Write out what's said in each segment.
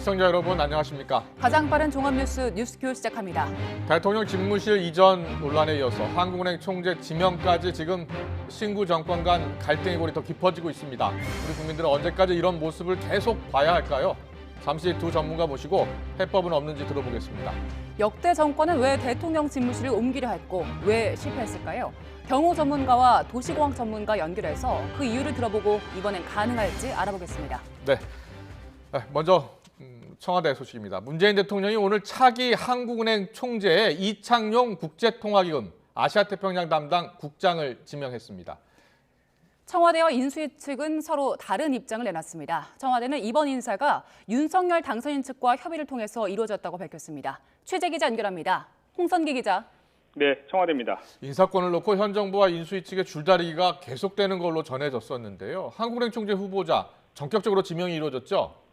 시청자 여러분 안녕하십니까? 가장 빠른 종합뉴스 뉴스큐 시작합니다. 대통령 집무실 이전 논란에 이어서 한국은행 총재 지명까지 지금 신구 정권 간 갈등의 골이 더 깊어지고 있습니다. 우리 국민들은 언제까지 이런 모습을 계속 봐야 할까요? 잠시 두 전문가 모시고 해법은 없는지 들어보겠습니다. 역대 정권은 왜 대통령 집무실을 옮기려 했고 왜 실패했을까요? 경호 전문가와 도시공학 전문가 연결해서 그 이유를 들어보고 이번엔 가능할지 알아보겠습니다. 네, 먼저 청와대 소식입니다. 문재인 대통령이 오늘 차기 한국은행 총재에 이창용 국제통화기금 아시아태평양 담당 국장을 지명했습니다. 청와대와 인수위 측은 서로 다른 입장을 내놨습니다. 청와대는 이번 인사가 윤석열 당선인 측과 협의를 통해서 이루어졌다고 밝혔습니다. 취재 기자 연결합니다. 홍선기 기자. 네, 청와대입니다. 인사권을 놓고 현 정부와 인수위 측의 줄다리기가 계속되는 걸로 전해졌었는데요. 한국은행 총재 후보자 전격적으로 지명이 이루어졌죠?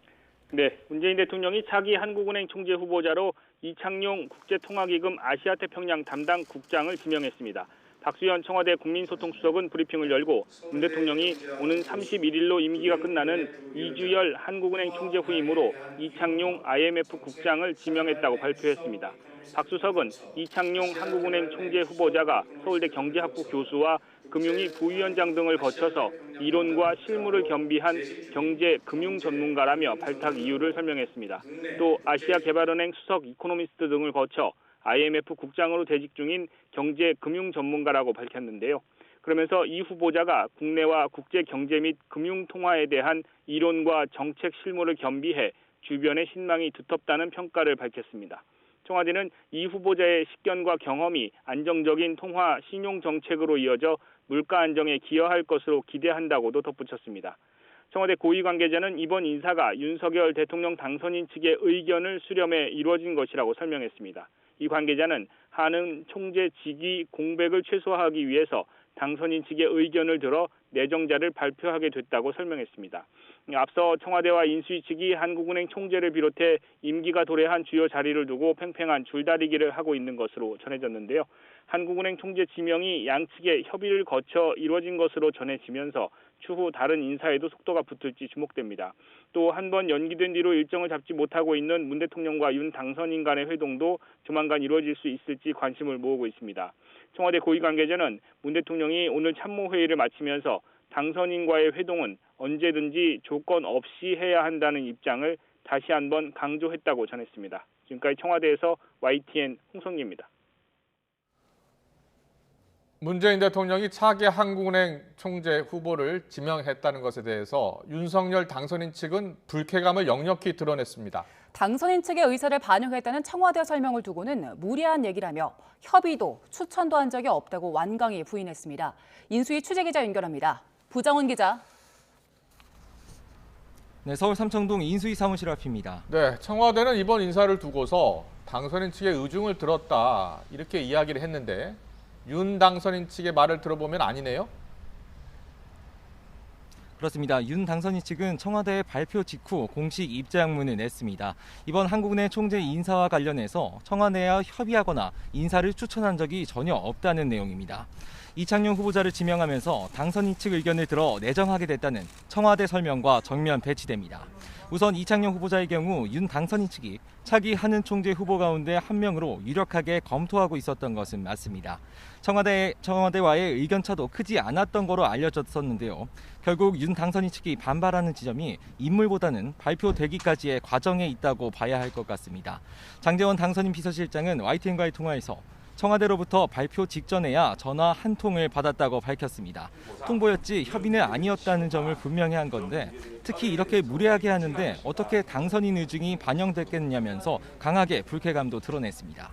네, 문재인 대통령이 차기 한국은행 총재 후보자로 이창용 국제통화기금 아시아태평양 담당 국장을 지명했습니다. 박수현 청와대 국민소통수석은 브리핑을 열고 문 대통령이 오는 31일로 임기가 끝나는 이주열 한국은행 총재 후임으로 이창용 IMF 국장을 지명했다고 발표했습니다. 박 수석은 이창용 한국은행 총재 후보자가 서울대 경제학부 교수와 금융위 부위원장 등을 거쳐서 이론과 실무를 겸비한 경제, 금융 전문가라며 발탁 이유를 설명했습니다. 또 아시아개발은행 수석 이코노미스트 등을 거쳐 IMF 국장으로 재직 중인 경제, 금융 전문가라고 밝혔는데요. 그러면서 이 후보자가 국내와 국제 경제 및 금융 통화에 대한 이론과 정책 실무를 겸비해 주변의 신망이 두텁다는 평가를 밝혔습니다. 청와대는 이 후보자의 식견과 경험이 안정적인 통화 신용 정책으로 이어져 물가 안정에 기여할 것으로 기대한다고도 덧붙였습니다. 청와대 고위 관계자는 이번 인사가 윤석열 대통령 당선인 측의 의견을 수렴해 이루어진 것이라고 설명했습니다. 이 관계자는 한은 총재 직위 공백을 최소화하기 위해서 당선인 측의 의견을 들어 내정자를 발표하게 됐다고 설명했습니다. 앞서 청와대와 인수위 측이 한국은행 총재를 비롯해 임기가 도래한 주요 자리를 두고 팽팽한 줄다리기를 하고 있는 것으로 전해졌는데요. 한국은행 총재 지명이 양측의 협의를 거쳐 이루어진 것으로 전해지면서 추후 다른 인사에도 속도가 붙을지 주목됩니다. 또 한 번 연기된 뒤로 일정을 잡지 못하고 있는 문 대통령과 윤 당선인 간의 회동도 조만간 이루어질 수 있을지 관심을 모으고 있습니다. 청와대 고위 관계자는 문 대통령이 오늘 참모회의를 마치면서 당선인과의 회동은 언제든지 조건 없이 해야 한다는 입장을 다시 한번 강조했다고 전했습니다. 지금까지 청와대에서 YTN 홍성기입니다. 문재인 대통령이 차기 한국은행 총재 후보를 지명했다는 것에 대해서 윤석열 당선인 측은 불쾌감을 역력히 드러냈습니다. 당선인 측의 의사를 반영했다는 청와대 설명을 두고는 무리한 얘기라며 협의도 추천도 한 적이 없다고 완강히 부인했습니다. 인수위 취재기자 연결합니다. 부정훈 기자. 네, 서울 삼청동 인수위 사무실 앞입니다. 네, 청와대는 이번 인사를 두고서 당선인 측의 의중을 들었다 이렇게 이야기를 했는데 윤 당선인 측의 말을 들어보면 아니네요? 그렇습니다. 윤 당선인 측은 청와대 발표 직후 공식 입장문을 냈습니다. 이번 한국은행 총재 인사와 관련해서 청와대와 협의하거나 인사를 추천한 적이 전혀 없다는 내용입니다. 이창용 후보자를 지명하면서 당선인 측 의견을 들어 내정하게 됐다는 청와대 설명과 정면 배치됩니다. 우선 이창용 후보자의 경우 윤 당선인 측이 차기 한은 총재 후보 가운데 한 명으로 유력하게 검토하고 있었던 것은 맞습니다. 청와대와의 의견차도 크지 않았던 거로 알려졌었는데요. 결국 윤 당선인 측이 반발하는 지점이 인물보다는 발표되기까지의 과정에 있다고 봐야 할 것 같습니다. 장제원 당선인 비서실장은 YTN과의 통화에서 청와대로부터 발표 직전에야 전화 한 통을 받았다고 밝혔습니다. 통보였지 협의는 아니었다는 점을 분명히 한 건데 특히 이렇게 무례하게 하는데 어떻게 당선인 의중이 반영됐겠냐면서 강하게 불쾌감도 드러냈습니다.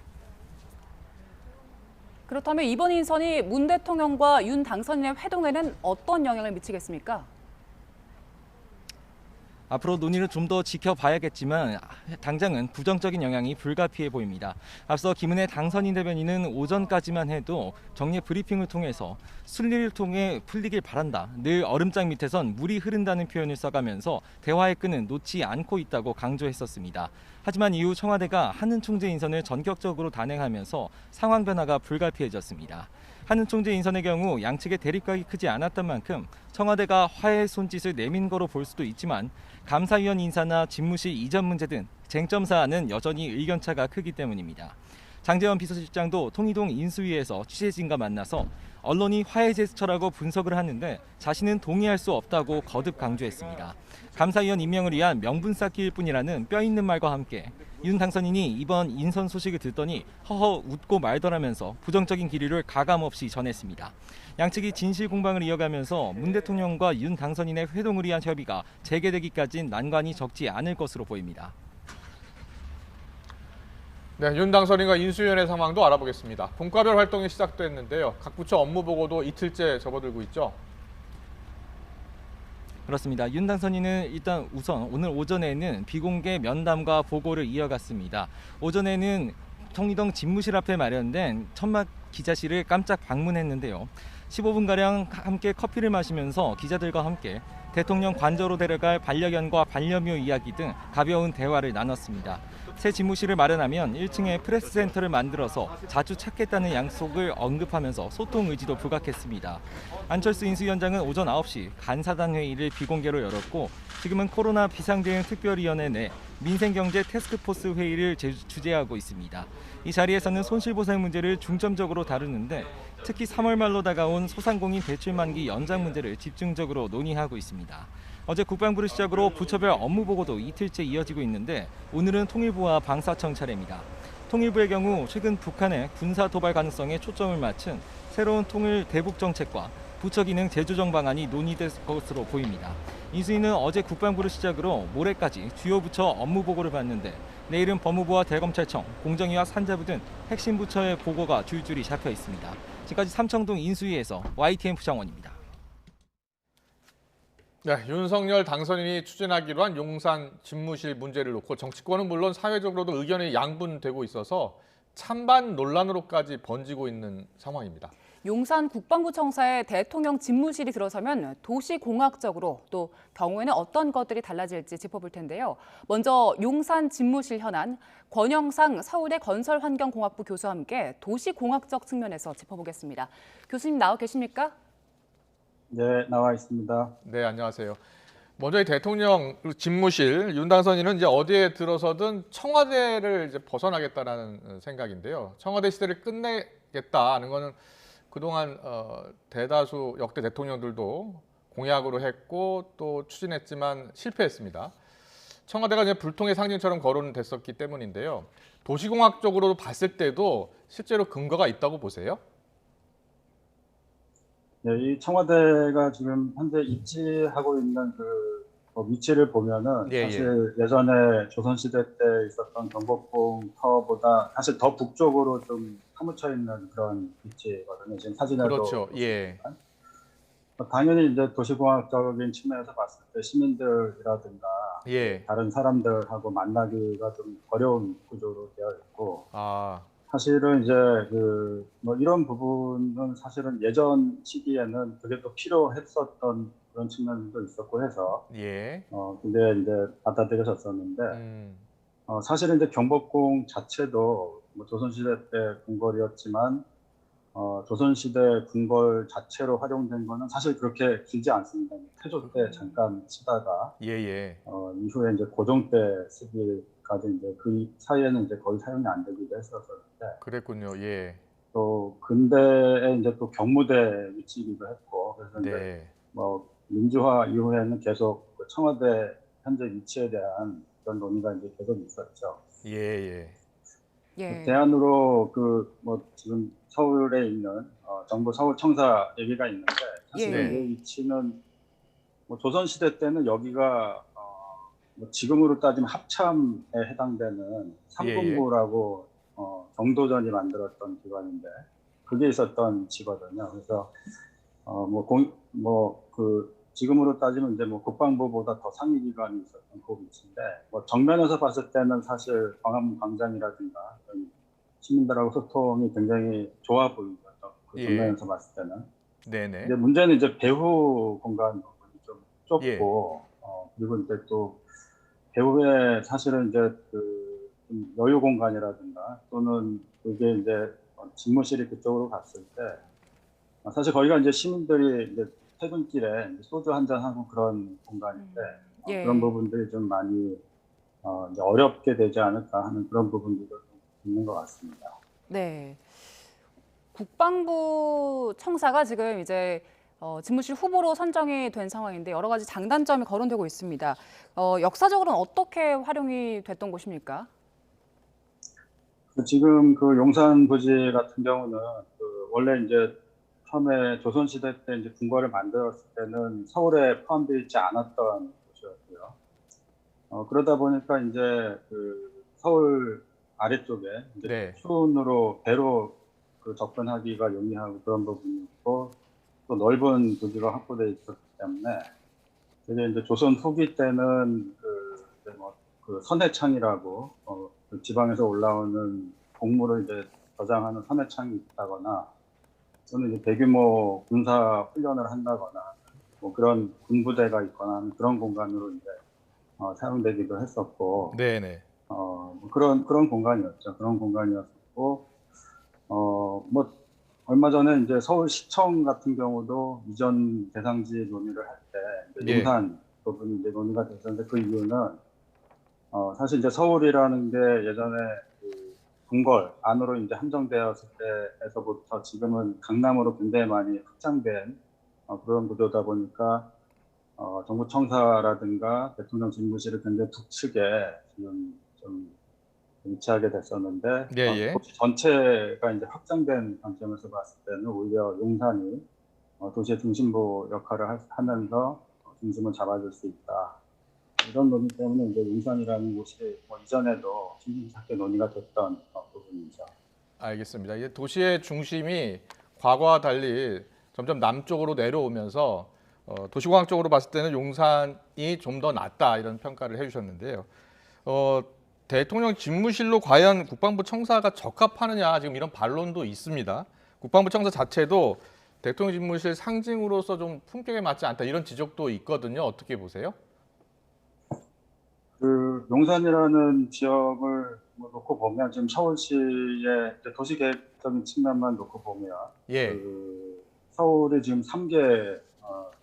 그렇다면 이번 인선이 문 대통령과 윤 당선인의 회동에는 어떤 영향을 미치겠습니까? 앞으로 논의를 좀 더 지켜봐야겠지만 당장은 부정적인 영향이 불가피해 보입니다. 앞서 김은혜 당선인 대변인은 오전까지만 해도 정례 브리핑을 통해서 순리를 통해 풀리길 바란다. 늘 얼음장 밑에선 물이 흐른다는 표현을 써가면서 대화의 끈은 놓지 않고 있다고 강조했었습니다. 하지만 이후 청와대가 한은 총재 인선을 전격적으로 단행하면서 상황 변화가 불가피해졌습니다. 한은 총재 인선의 경우 양측의 대립각이 크지 않았던 만큼 청와대가 화해 손짓을 내민 거로 볼 수도 있지만 감사위원 인사나 집무실 이전 문제 등 쟁점 사안은 여전히 의견차가 크기 때문입니다. 장제원 비서실장도 통이동 인수위에서 취재진과 만나서 언론이 화해 제스처라고 분석을 하는데 자신은 동의할 수 없다고 거듭 강조했습니다. 감사위원 임명을 위한 명분 쌓기일 뿐이라는 뼈 있는 말과 함께 윤 당선인이 이번 인선 소식을 듣더니 허허 웃고 말더라면서 부정적인 기류를 가감없이 전했습니다. 양측이 진실 공방을 이어가면서 문 대통령과 윤 당선인의 회동을 위한 협의가 재개되기까지는 난관이 적지 않을 것으로 보입니다. 네, 윤 당선인과 인수위원회 상황도 알아보겠습니다. 분과별 활동이 시작됐는데요. 각 부처 업무 보고도 이틀째 접어들고 있죠. 그렇습니다. 윤 당선인은 일단 우선 오늘 오전에는 비공개 면담과 보고를 이어갔습니다. 오전에는 통이동 집무실 앞에 마련된 천막 기자실을 깜짝 방문했는데요. 15분가량 함께 커피를 마시면서 기자들과 함께 대통령 관저로 데려갈 반려견과 반려묘 이야기 등 가벼운 대화를 나눴습니다. 새 집무실을 마련하면 1층에 프레스센터를 만들어서 자주 찾겠다는 약속을 언급하면서 소통 의지도 부각했습니다. 안철수 인수위원장은 오전 9시 간사단 회의를 비공개로 열었고 지금은 코로나 비상대응 특별위원회 내 민생경제 태스크포스 회의를 주재하고 있습니다. 이 자리에서는 손실보상 문제를 중점적으로 다루는데 특히 3월 말로 다가온 소상공인 대출 만기 연장 문제를 집중적으로 논의하고 있습니다. 어제 국방부를 시작으로 부처별 업무 보고도 이틀째 이어지고 있는데 오늘은 통일부와 방사청 차례입니다. 통일부의 경우 최근 북한의 군사 도발 가능성에 초점을 맞춘 새로운 통일 대북 정책과 부처 기능 재조정 방안이 논의될 것으로 보입니다. 인수위는 어제 국방부를 시작으로 모레까지 주요 부처 업무 보고를 받는데 내일은 법무부와 대검찰청, 공정위와 산자부 등 핵심 부처의 보고가 줄줄이 잡혀 있습니다. 지금까지 삼청동 인수위에서 YTN 부장원입니다. 네, 윤석열 당선인이 추진하기로 한 용산 집무실 문제를 놓고 정치권은 물론 사회적으로도 의견이 양분되고 있어서 찬반 논란으로까지 번지고 있는 상황입니다. 용산 국방부청사에 대통령 집무실이 들어서면 도시공학적으로 또 경우에는 어떤 것들이 달라질지 짚어볼 텐데요. 먼저 용산 집무실 현안, 권영상 서울대 건설환경공학부 교수와 함께 도시공학적 측면에서 짚어보겠습니다. 교수님 나와 계십니까? 네, 나와 있습니다. 네, 안녕하세요. 먼저 이 대통령 집무실 윤 당선인은 이제 어디에 들어서든 청와대를 이제 벗어나겠다라는 생각인데요. 청와대 시대를 끝내겠다는 거는 그동안 대다수 역대 대통령들도 공약으로 했고 또 추진했지만 실패했습니다. 청와대가 이제 불통의 상징처럼 거론됐었기 때문인데요. 도시공학적으로 봤을 때도 실제로 근거가 있다고 보세요? 네, 이 청와대가 지금 현재 입지하고 있는 그 위치를 보면은 사실 예전에 조선시대 때 있었던 경복궁 터보다 사실 더 북쪽으로 좀 파묻혀 있는 그런 위치거든요. 지금 사진에도 그렇죠. 예. 당연히 이제 도시공학적인 측면에서 봤을 때 시민들이라든가 다른 사람들하고 만나기가 좀 어려운 구조로 되어 있고. 사실은 이제 뭐 이런 부분은 사실은 예전 시기에는 그게 또 필요했었던 그런 측면도 있었고 해서 근데 이제 받아들여졌었는데 사실은 이제 경복궁 자체도 뭐 조선시대 때 궁궐이었지만 조선시대 궁궐 자체로 활용된 거는 사실 그렇게 길지 않습니다. 태조 때 잠깐 쓰다가 이후에 이제 고종 때 쓰기까지 이제 그 사이에는 이제 거의 사용이 안 되기도 했었는데. 그랬군요. 예. 또 근대에 이제 또 경무대 위치이기도 했고 그래서 이제 뭐 민주화 이후에는 계속 그 청와대 현재 위치에 대한 그런 논의가 이제 계속 있었죠. 대안으로 뭐 지금 서울에 있는 정부 서울청사 얘기가 있는데 사실 이 위치는 뭐 조선시대 때는 여기가 뭐 지금으로 따지면 합참에 해당되는 삼군부라고 정도전이 만들었던 기관인데 그게 있었던 지거든요. 그래서 지금으로 따지면 이제 뭐 국방부보다 더 상위 기관이 있었던 그 위치인데 뭐 정면에서 봤을 때는 사실 광화문 광장이라든가 시민들하고 소통이 굉장히 좋아 보이죠. 그 정면에서 봤을 때는. 근데 문제는 이제 배후 공간 부분이 좀 좁고 그리고 이제 또 배후에 사실은 이제 좀 여유 공간이라든가 또는 그게 이제 집무실이 그쪽으로 갔을 때 사실 거기가 이제 시민들이 이제 퇴근길에 이제 소주 한잔 하고 그런 공간인데 예. 그런 부분들이 좀 많이 이제 어렵게 되지 않을까 하는 그런 부분들도 좀 있는 것 같습니다. 네. 국방부 청사가 지금 이제 집무실 후보로 선정이 된 상황인데 여러 가지 장단점이 거론되고 있습니다. 역사적으로는 어떻게 활용이 됐던 곳입니까? 지금 그 용산 부지 같은 경우는 원래 이제 처음에 조선시대 때 이제 궁궐을 만들었을 때는 서울에 포함되어 있지 않았던 곳이었고요. 그러다 보니까 이제 그 서울 아래쪽에 이제 네. 수운으로 배로 그 접근하기가 용이하고 그런 부분이 있고 또 넓은 부지가 확보되어 있었기 때문에 이게 이제 조선 후기 때는 그 선해창이라고 그 지방에서 올라오는 곡물을 이제 저장하는 선해창이 있다거나 또는 이제 대규모 군사 훈련을 한다거나 뭐 그런 군부대가 있거나 하는 그런 공간으로 이제 사용되기도 했었고, 네네. 뭐 그런 공간이었죠. 그런 공간이었고, 뭐 얼마 전에 이제 서울시청 같은 경우도 이전 대상지 논의를 할 때 예. 용산 부분이 이제 논의가 됐었는데 그 이유는 사실 이제 서울이라는 게 예전에 그 궁궐 안으로 이제 한정되었을 때에서부터 지금은 강남으로 굉장히 많이 확장된 그런 구조다 보니까 정부 청사라든가 대통령 집무실을 굉장히 북측에 지금 좀 위치하게 됐었는데 예. 도시 전체가 이제 확장된 관점에서 봤을 때는 오히려 용산이 도시의 중심부 역할을 하면서 중심을 잡아줄 수 있다. 이런 논의 때문에 이제 용산이라는 곳이 뭐 이전에도 심심찮게 논의가 됐던 부분이죠. 알겠습니다. 이제 도시의 중심이 과거와 달리 점점 남쪽으로 내려오면서 도시공학적으로 봤을 때는 용산이 좀 더 낫다 이런 평가를 해주셨는데요. 대통령 집무실로 과연 국방부 청사가 적합하느냐 지금 이런 반론도 있습니다. 국방부 청사 자체도 대통령 집무실 상징으로서 좀 품격에 맞지 않다 이런 지적도 있거든요. 어떻게 보세요? 그 용산이라는 지역을 뭐 놓고 보면 지금 서울시의 도시계획적인 측면만 놓고 보면 예. 그 서울이 지금 3개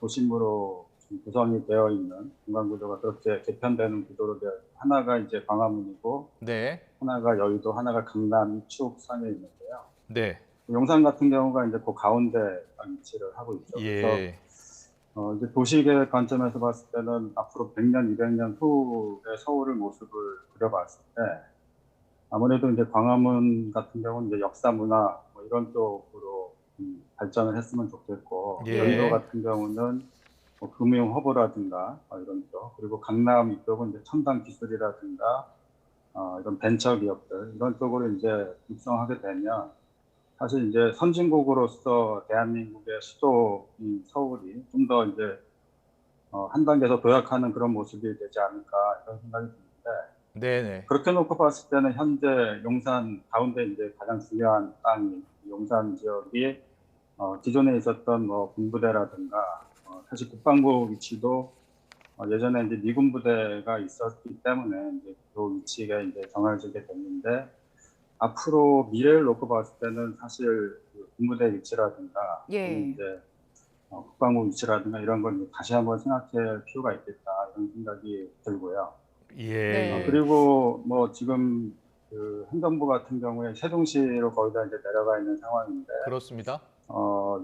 도심으로 지금 구성이 되어 있는 공간 구조가 그렇게 개편되는 구조로 되어 있고 하나가 이제 광화문이고 네. 하나가 여의도, 하나가 강남 이축 상에 있는데요. 네. 용산 같은 경우가 이제 그 가운데 위치를 하고 있죠. 예. 그래서 이제 도시계획 관점에서 봤을 때는 앞으로 100년, 200년 후의 서울의 모습을 그려봤을 때 아무래도 이제 광화문 같은 경우는 이제 역사 문화 뭐 이런 쪽으로 발전을 했으면 좋겠고 예. 여의도 같은 경우는 뭐 금융 허브라든가 이런 쪽 그리고 강남 이쪽은 이제 첨단 기술이라든가 이런 벤처 기업들 이런 쪽으로 이제 육성하게 되면 사실 이제 선진국으로서 대한민국의 수도인 서울이 좀 더 이제 한 단계 더 도약하는 그런 모습이 되지 않을까 이런 생각이 드는데 네네. 그렇게 놓고 봤을 때는 현재 용산 가운데 이제 가장 중요한 땅이 용산 지역이 기존에 있었던 뭐 군부대라든가 사실 국방부 위치도 예전에 이제 미군 부대가 있었기 때문에 이제 그 위치가 이제 정해지게 됐는데 앞으로 미래를 놓고 봤을 때는 사실 그 군부대 위치라든가 예. 이제 국방부 위치라든가 이런 걸 다시 한번 생각할 필요가 있겠다 이런 생각이 들고요. 예. 네. 그리고 뭐 지금 그 행정부 같은 경우에 세종시로 거의 다 이제 내려가 있는 상황인데 그렇습니다.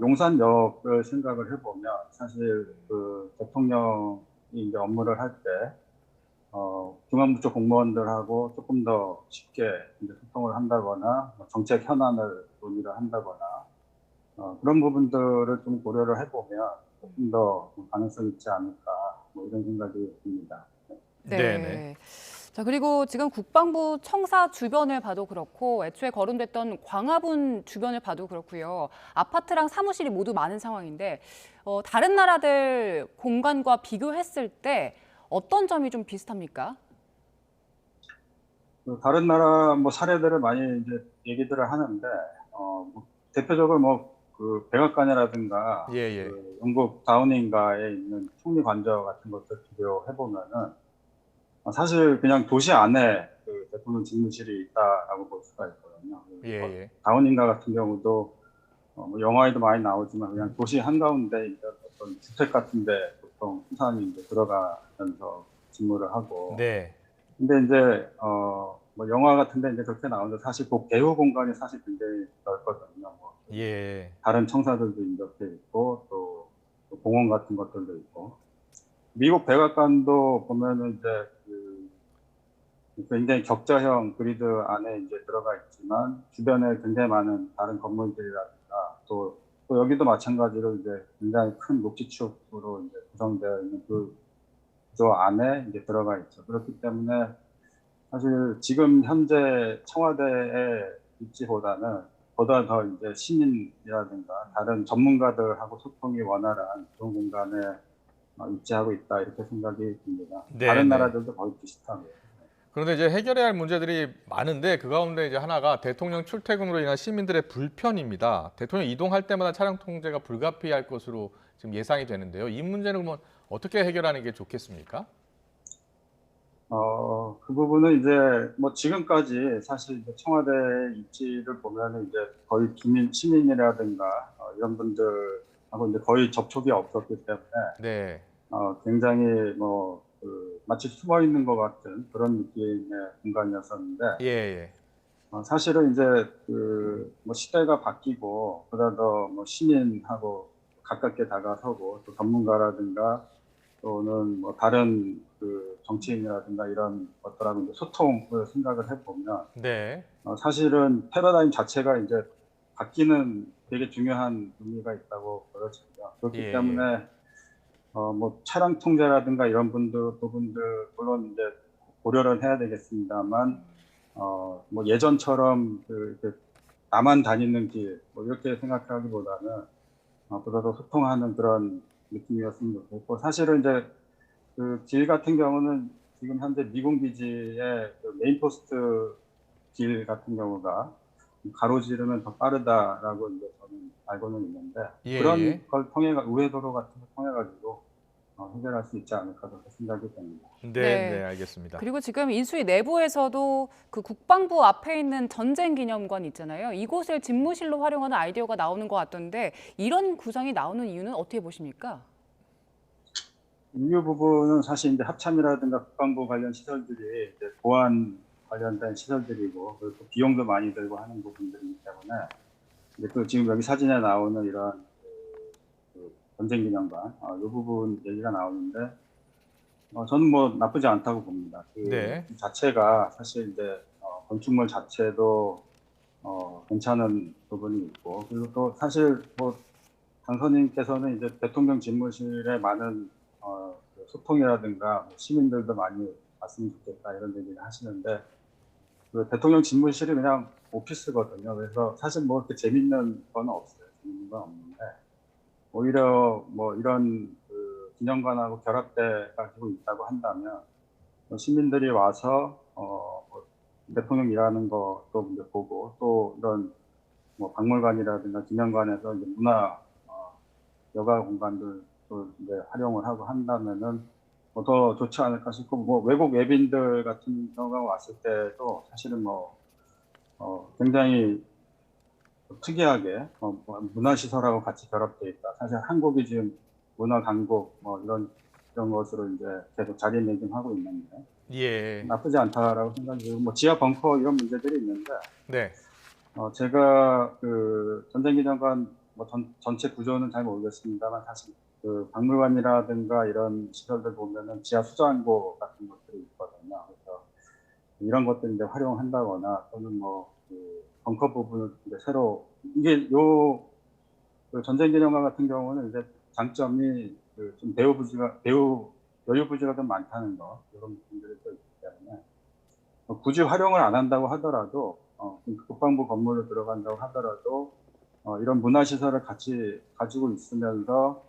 용산역을 생각을 해보면 사실 그 대통령이 이제 업무를 할 때 중앙부 쪽 공무원들하고 조금 더 쉽게 이제 소통을 한다거나 정책 현안을 논의를 한다거나 그런 부분들을 좀 고려를 해보면 조금 더 가능성이 있지 않을까 뭐 이런 생각이 듭니다. 네. 네네. 자, 그리고 지금 국방부 청사 주변을 봐도 그렇고 애초에 거론됐던 광화문 주변을 봐도 그렇고요. 아파트랑 사무실이 모두 많은 상황인데 다른 나라들 공간과 비교했을 때 어떤 점이 좀 비슷합니까? 다른 나라 뭐 사례들을 많이 이제 얘기들을 하는데 뭐 대표적으로 뭐 그 백악관이라든가 예. 그 영국 다우닝가에 있는 총리 관저 같은 것들 비교해 보면은 사실 그냥 도시 안에 그 대통령 집무실이 있다라고 볼 수가 있거든요. 예. 다우닝가 같은 경우도 뭐 영화에도 많이 나오지만 그냥 도시 한가운데 이제 어떤 주택 같은데 보통 수산이 이제 들어가면서 직무를 하고. 네. 근데 이제 뭐 영화 같은데 이제 그렇게 나오는데 사실 그 개후 공간이 사실 굉장히 넓거든요. 뭐 예. 다른 청사들도 이렇게 있고 또 공원 같은 것들도 있고. 미국 백악관도 보면은 이제 굉장히 격자형 그리드 안에 이제 들어가 있지만 주변에 굉장히 많은 다른 건물들이라든가 또 여기도 마찬가지로 이제 굉장히 큰 녹지축으로 이제 구성되어 있는 그 구조 안에 이제 들어가 있죠. 그렇기 때문에 사실 지금 현재 청와대의 입지보다는 보다 더 이제 시민이라든가 다른 전문가들하고 소통이 원활한 그런 공간에 입지하고 있다 이렇게 생각이 듭니다. 네, 다른 네. 나라들도 거의 비슷하고요. 그런데 이제 해결해야 할 문제들이 많은데 그 가운데 이제 하나가 대통령 출퇴근으로 인한 시민들의 불편입니다. 대통령 이동할 때마다 차량 통제가 불가피할 것으로 지금 예상이 되는데요. 이 문제는 그러면 어떻게 해결하는 게 좋겠습니까? 그 부분은 이제 뭐 지금까지 사실 이제 청와대 입지를 보면은 이제 거의 시민이라든가 이런 분들하고 이제 거의 접촉이 없었기 때문에 네. 굉장히 뭐 마치 숨어 있는 것 같은 그런 느낌의 공간이었었는데, 예. 사실은 이제 뭐 시대가 바뀌고 보다 더 뭐 시민하고 가깝게 다가서고 또 전문가라든가 또는 뭐 다른 정치인이라든가 이런 것들하고 이제 소통을 생각을 해보면, 네. 사실은 패러다임 자체가 이제 바뀌는 되게 중요한 의미가 있다고 보여집니다. 그렇기 때문에 뭐 차량 통제라든가 이런 부분들 물론 이제 고려를 해야 되겠습니다만, 뭐 예전처럼 이렇게 나만 다니는 길 뭐 이렇게 생각하기보다는 보다 더 소통하는 그런 느낌이었으면 좋겠고, 사실은 이제 길 같은 경우는 지금 현재 미군 기지의 메인포스트 길 같은 경우가 가로지르면 더 빠르다라고 이제 저는 알고는 있는데, 그런 걸 통해 우회도로 같은 걸 통해 가지고 해결할 수 있지 않을까 그렇게 생각이 됩니다. 네, 알겠습니다. 그리고 지금 인수위 내부에서도 그 국방부 앞에 있는 전쟁기념관 있잖아요. 이곳을 집무실로 활용하는 아이디어가 나오는 것 같던데 이런 구상이 나오는 이유는 어떻게 보십니까? 이 부분은 사실 이제 합참이라든가 국방부 관련 시설들이 이제 보안 관련된 시설들이고, 그리고 또 비용도 많이 들고 하는 부분들이기 때문에 이제 또 지금 여기 사진에 나오는 이런 전쟁기념관 이 부분 얘기가 나오는데, 저는 뭐 나쁘지 않다고 봅니다. 그 자체가 사실 이제 건축물 자체도 괜찮은 부분이 있고, 그리고 또 사실 뭐 당선인께서는 이제 대통령 집무실에 많은 소통이라든가 시민들도 많이 왔으면 좋겠다 이런 얘기를 하시는데, 그 대통령 집무실이 그냥 오피스거든요. 그래서 사실 뭐 이렇게 재밌는 건 없어요. 재밌는 건 없는데, 오히려 뭐 이런 기념관하고 결합돼 가지고 있다고 한다면 시민들이 와서 뭐 대통령 일하는 것도 이제 보고, 또 이런 뭐 박물관이라든가 기념관에서 이제 문화 여가 공간들도 이제 활용을 하고 한다면은 뭐 더 좋지 않을까 싶고, 뭐 외국 외빈들 같은 경우가 왔을 때도 사실은 뭐 굉장히 특이하게 문화시설하고 같이 결합되어 있다. 사실 한국이 지금 문화 강국 뭐 이런 것으로 이제 계속 자리매김하고 있는데, 나쁘지 않다라고 생각이 들고, 뭐 지하 벙커 이런 문제들이 있는데, 제가 전쟁기념관 뭐 전체 구조는 잘 모르겠습니다만, 사실 박물관이라든가 이런 시설들 보면은 지하 수장고 같은 것들이 있거든요. 그래서 이런 것들 이제 활용한다거나 또는 뭐 벙커 부분을 이제 새로, 이게 전쟁기념관 같은 경우는 이제 장점이 좀 여유 부지가 좀 많다는 거, 이런 부분들이 또 있기 때문에 굳이 활용을 안 한다고 하더라도, 국방부 건물로 들어간다고 하더라도 이런 문화시설을 같이 가지고 있으면서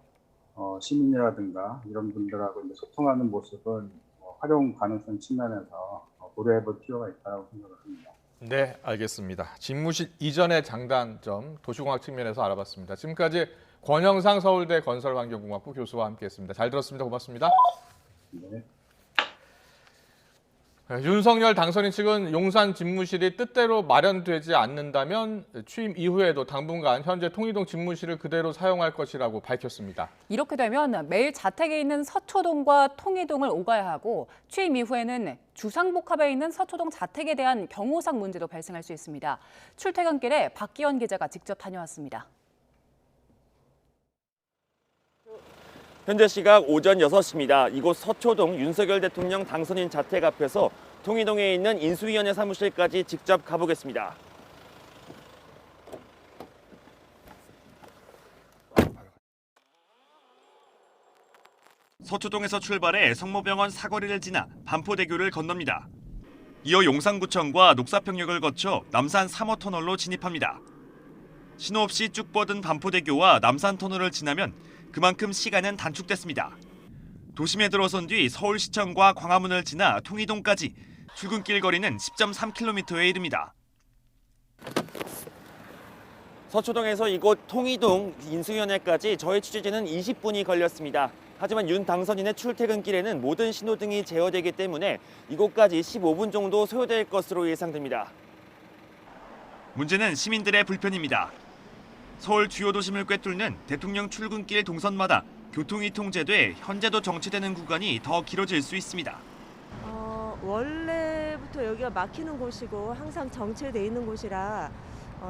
시민이라든가 이런 분들하고 이제 소통하는 모습은 활용 가능성 측면에서 고려해볼 필요가 있다고 생각을 합니다. 네, 알겠습니다. 집무실 이전의 장단점 도시공학 측면에서 알아봤습니다. 지금까지 권영상 서울대 건설환경공학부 교수와 함께했습니다. 잘 들었습니다. 고맙습니다. 네. 윤석열 당선인 측은 용산 집무실이 뜻대로 마련되지 않는다면 취임 이후에도 당분간 현재 통이동 집무실을 그대로 사용할 것이라고 밝혔습니다. 이렇게 되면 매일 자택에 있는 서초동과 통이동을 오가야 하고 취임 이후에는 주상복합에 있는 서초동 자택에 대한 경호상 문제도 발생할 수 있습니다. 출퇴근길에 박기원 기자가 직접 다녀왔습니다. 현재 시각 오전 6시입니다. 이곳 서초동 윤석열 대통령 당선인 자택 앞에서 통이동에 있는 인수위원회 사무실까지 직접 가보겠습니다. 서초동에서 출발해 성모병원 사거리를 지나 반포대교를 건넙니다. 이어 용산구청과 녹사평역을 거쳐 남산 3호터널로 진입합니다. 신호 없이 쭉 뻗은 반포대교와 남산터널을 지나면 그만큼 시간은 단축됐습니다. 도심에 들어선 뒤 서울시청과 광화문을 지나 통이동까지 출근길 거리는 10.3km에 이릅니다. 서초동에서 이곳 통이동 인수위원회까지 저희 취재진은 20분이 걸렸습니다. 하지만 윤 당선인의 출퇴근길에는 모든 신호등이 제어되기 때문에 이곳까지 15분 정도 소요될 것으로 예상됩니다. 문제는 시민들의 불편입니다. 서울 주요 도심을 꿰뚫는 대통령 출근길 동선마다 교통이 통제돼 현재도 정체되는 구간이 더 길어질 수 있습니다. 원래부터 여기가 막히는 곳이고 항상 정체돼 있는 곳이라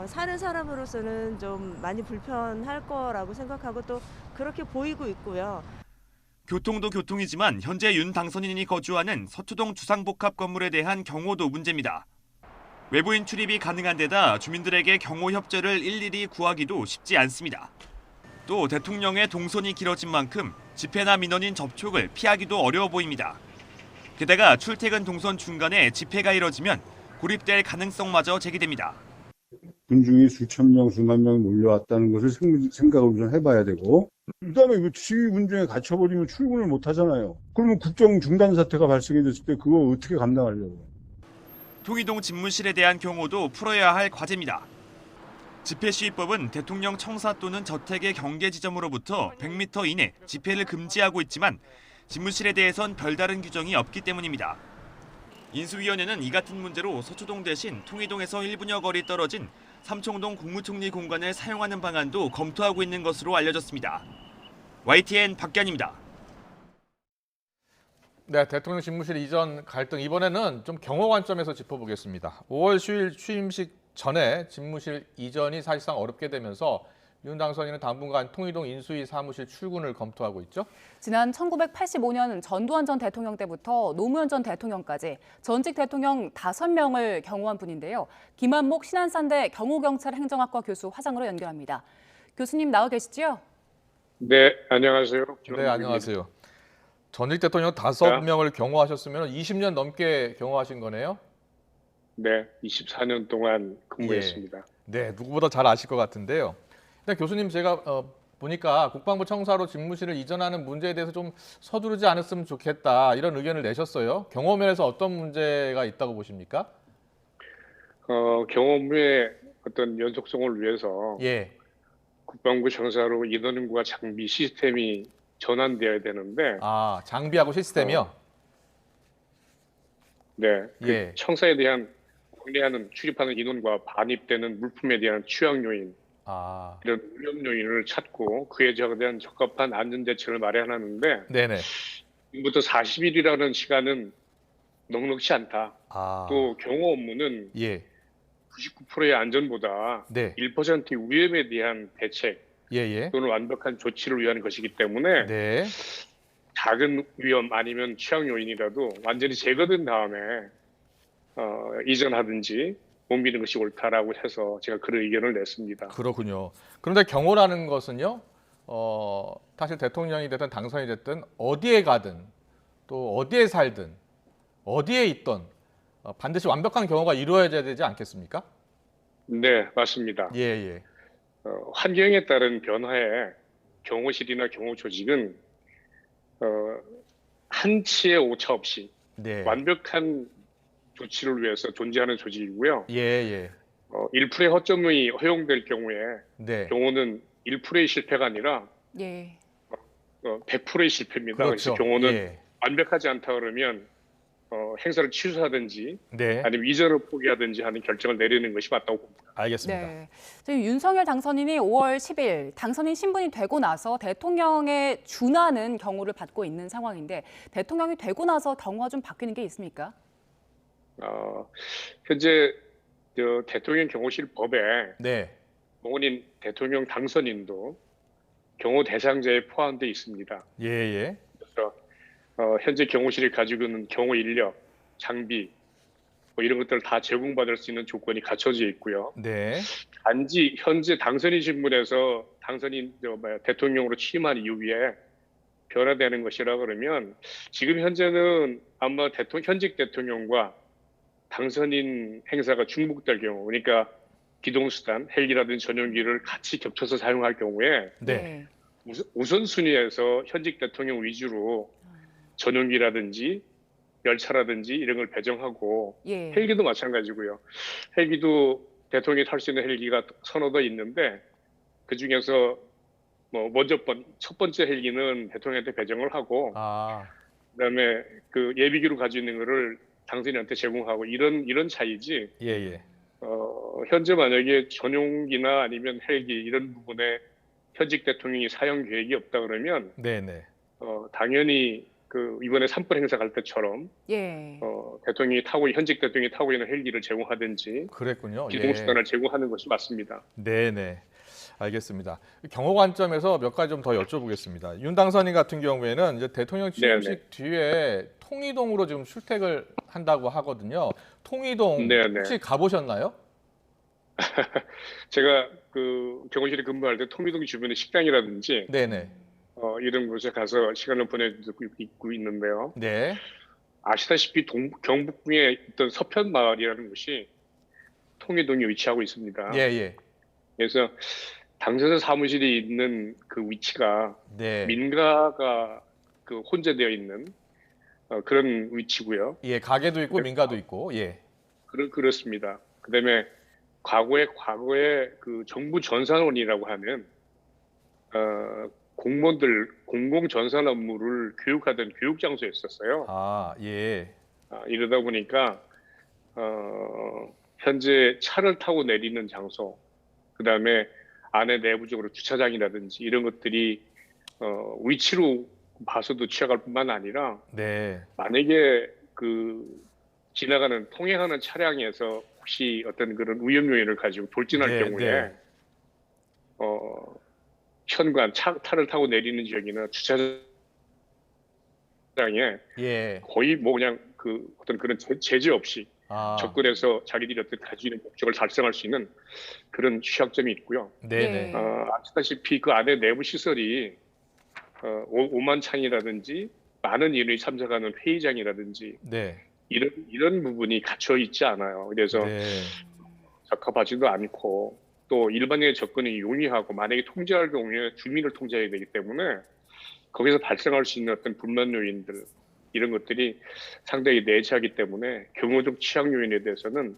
사는 사람으로서는 좀 많이 불편할 거라고 생각하고 또 그렇게 보이고 있고요. 교통도 교통이지만 현재 윤 당선인이 거주하는 서초동 주상복합 건물에 대한 경호도 문제입니다. 외부인 출입이 가능한 데다 주민들에게 경호 협조를 일일이 구하기도 쉽지 않습니다. 또 대통령의 동선이 길어진 만큼 집회나 민원인 접촉을 피하기도 어려워 보입니다. 게다가 출퇴근 동선 중간에 집회가 이뤄지면 고립될 가능성마저 제기됩니다. 군중이 수천 명, 수만 명 몰려왔다는 것을 생각을 좀 해봐야 되고, 그다음에 시위 군중에 갇혀버리면 출근을 못 하잖아요. 그러면 국정 중단 사태가 발생이 됐을 때 그거 어떻게 감당하려고? 통이동 집무실에 대한 경호도 풀어야 할 과제입니다. 집회시위법은 대통령 청사 또는 저택의 경계 지점으로부터 100m 이내 집회를 금지하고 있지만 집무실에 대해선 별다른 규정이 없기 때문입니다. 인수위원회는 이 같은 문제로 서초동 대신 통이동에서 1분여 거리 떨어진 삼청동 국무총리 공간을 사용하는 방안도 검토하고 있는 것으로 알려졌습니다. YTN 박기환입니다. 네, 대통령 집무실 이전 갈등 이번에는 좀 경호 관점에서 짚어보겠습니다. 5월 10일 취임식 전에 집무실 이전이 사실상 어렵게 되면서 윤 당선인은 당분간 통이동 인수위 사무실 출근을 검토하고 있죠. 지난 1985년 전두환 전 대통령 때부터 노무현 전 대통령까지 전직 대통령 5명을 경호한 분인데요. 김한목 신안산대 경호경찰행정학과 교수 화상으로 연결합니다. 교수님 나와 계시죠? 네, 안녕하세요. 네, 안녕하세요. 전직 대통령 5명을 경호하셨으면 20년 넘게 경호하신 거네요? 네, 24년 동안 근무했습니다. 네, 누구보다 잘 아실 것 같은데요. 근데 교수님 제가 보니까 국방부 청사로 집무실을 이전하는 문제에 대해서 좀 서두르지 않았으면 좋겠다 이런 의견을 내셨어요. 경호 면에서 어떤 문제가 있다고 보십니까? 경호부의 어떤 연속성을 위해서 국방부 청사로 인원과 장비 시스템이 전환되어야 되는데 장비하고 시스템이요? 네, 그 청사에 대한 관리하는 출입하는 인원과 반입되는 물품에 대한 취약 요인 이런 위험 요인을 찾고 그에 대한 적합한 안전 대책을 마련하는데 지금부터 40일이라는 시간은 넉넉치 않다. 또 경호 업무는 99%의 안전보다 1% 위험에 대한 대책 또는 완벽한 조치를 위한 것이기 때문에 작은 위험 아니면 취약 요인이라도 완전히 제거된 다음에 이전하든지 옮기는 것이 옳다라고 해서 제가 그런 의견을 냈습니다. 그렇군요. 그런데 경호라는 것은요, 사실 대통령이 됐든 당선이 됐든 어디에 가든 또 어디에 살든 어디에 있든 반드시 완벽한 경호가 이루어져야 되지 않겠습니까? 네, 맞습니다. 환경에 따른 변화에 경호실이나 경호 조직은 한치의 오차 없이 완벽한 조치를 위해서 존재하는 조직이고요. 1%의 허점이 허용될 경우에 경호는 1%의 실패가 아니라 100%의 실패입니다. 그래서 경호는 완벽하지 않다 그러면 행사를 취소하든지 네. 아니면 이전을 포기하든지 하는 결정을 내리는 것이 맞다고 봅니다. 알겠습니다. 네. 지금 윤석열 당선인이 5월 10일 당선인 신분이 되고 나서 대통령에 준하는 경우를 받고 있는 상황인데 대통령이 되고 나서 경우가 좀 바뀌는 게 있습니까? 현재 대통령 경호실 법에 네. 공원인 대통령 당선인도 경호 대상자에 포함되어 있습니다. 예. 그래서 현재 경호실이 가지고 있는 경호 인력, 장비 뭐 이런 것들을 다 제공받을 수 있는 조건이 갖춰져 있고요. 네. 단지 현재 당선인 신분에서 대통령으로 취임한 이후에 변화되는 것이라 그러면 지금 현재는 아마 현직 대통령과 당선인 행사가 중복될 경우, 그러니까 기동수단, 헬기라든지 전용기를 같이 겹쳐서 사용할 경우에 네. 우선순위에서 현직 대통령 위주로 전용기라든지 열차라든지 이런 걸 배정하고 예. 헬기도 마찬가지고요. 헬기도 대통령이 탈 수 있는 헬기가 서너 대 있는데 그중에서 첫 번째 헬기는 대통령한테 배정을 하고 그다음에 그 예비기로 가지고 있는 거를 당선인한테 제공하고 이런 차이지. 예. 현재 만약에 전용기나 아니면 헬기 이런 부분에 현직 대통령이 사용 계획이 없다 그러면 네네. 당연히 그 이번에 산불 행사 갈 때처럼 예. 현직 대통령이 타고 있는 헬기를 제공하든지 그랬군요. 기동수단을 제공하는 것이 맞습니다. 네네. 알겠습니다. 경호 관점에서 몇 가지 좀 더 여쭤보겠습니다. 윤 당선인 같은 경우에는 이제 대통령 취임식 뒤에 통이동으로 지금 출퇴근을 한다고 하거든요. 통이동 혹시 가보셨나요? 제가 그 경호실에 근무할 때 통이동 주변의 식당이라든지 네네. 이런 곳에 가서 시간을 보내고 있는데요. 네. 아시다시피 경북궁에 있던 서편 마을이라는 곳이 통이동에 위치하고 있습니다. 예. 그래서 당선자 사무실이 있는 그 위치가 민가가 그 혼재되어 있는 그런 위치고요. 예, 가게도 있고 민가도 있고. 예. 그렇습니다. 그다음에 과거에 그 정부 전산원이라고 하는 공무원들 공공 전산 업무를 교육하던 교육 장소였었어요. 예. 이러다 보니까 현재 차를 타고 내리는 장소, 그다음에 안에 내부적으로 주차장이라든지 이런 것들이 위치로 봐서도 취약할 뿐만 아니라 만약에 그 지나가는 통행하는 차량에서 혹시 어떤 그런 위험 요인을 가지고 돌진할 경우에 현관 차를 타고 내리는 지역이나 주차장에 거의 그냥 그 어떤 그런 제재 없이 접근해서 자기들이 어떤 가지고 있는 목적을 달성할 수 있는 그런 취약점이 있고요. 아시다시피 그 안에 내부 시설이 오만창이라든지 많은 인원이 참석하는 회의장이라든지 이런 부분이 갖춰 있지 않아요. 그래서 적합하지도 않고 또 일반인의 접근이 용이하고 만약에 통제할 경우에 주민을 통제해야 되기 때문에 거기서 발생할 수 있는 어떤 불만 요인들 이런 것들이 상당히 내재하기 때문에 경호적 취약 요인에 대해서는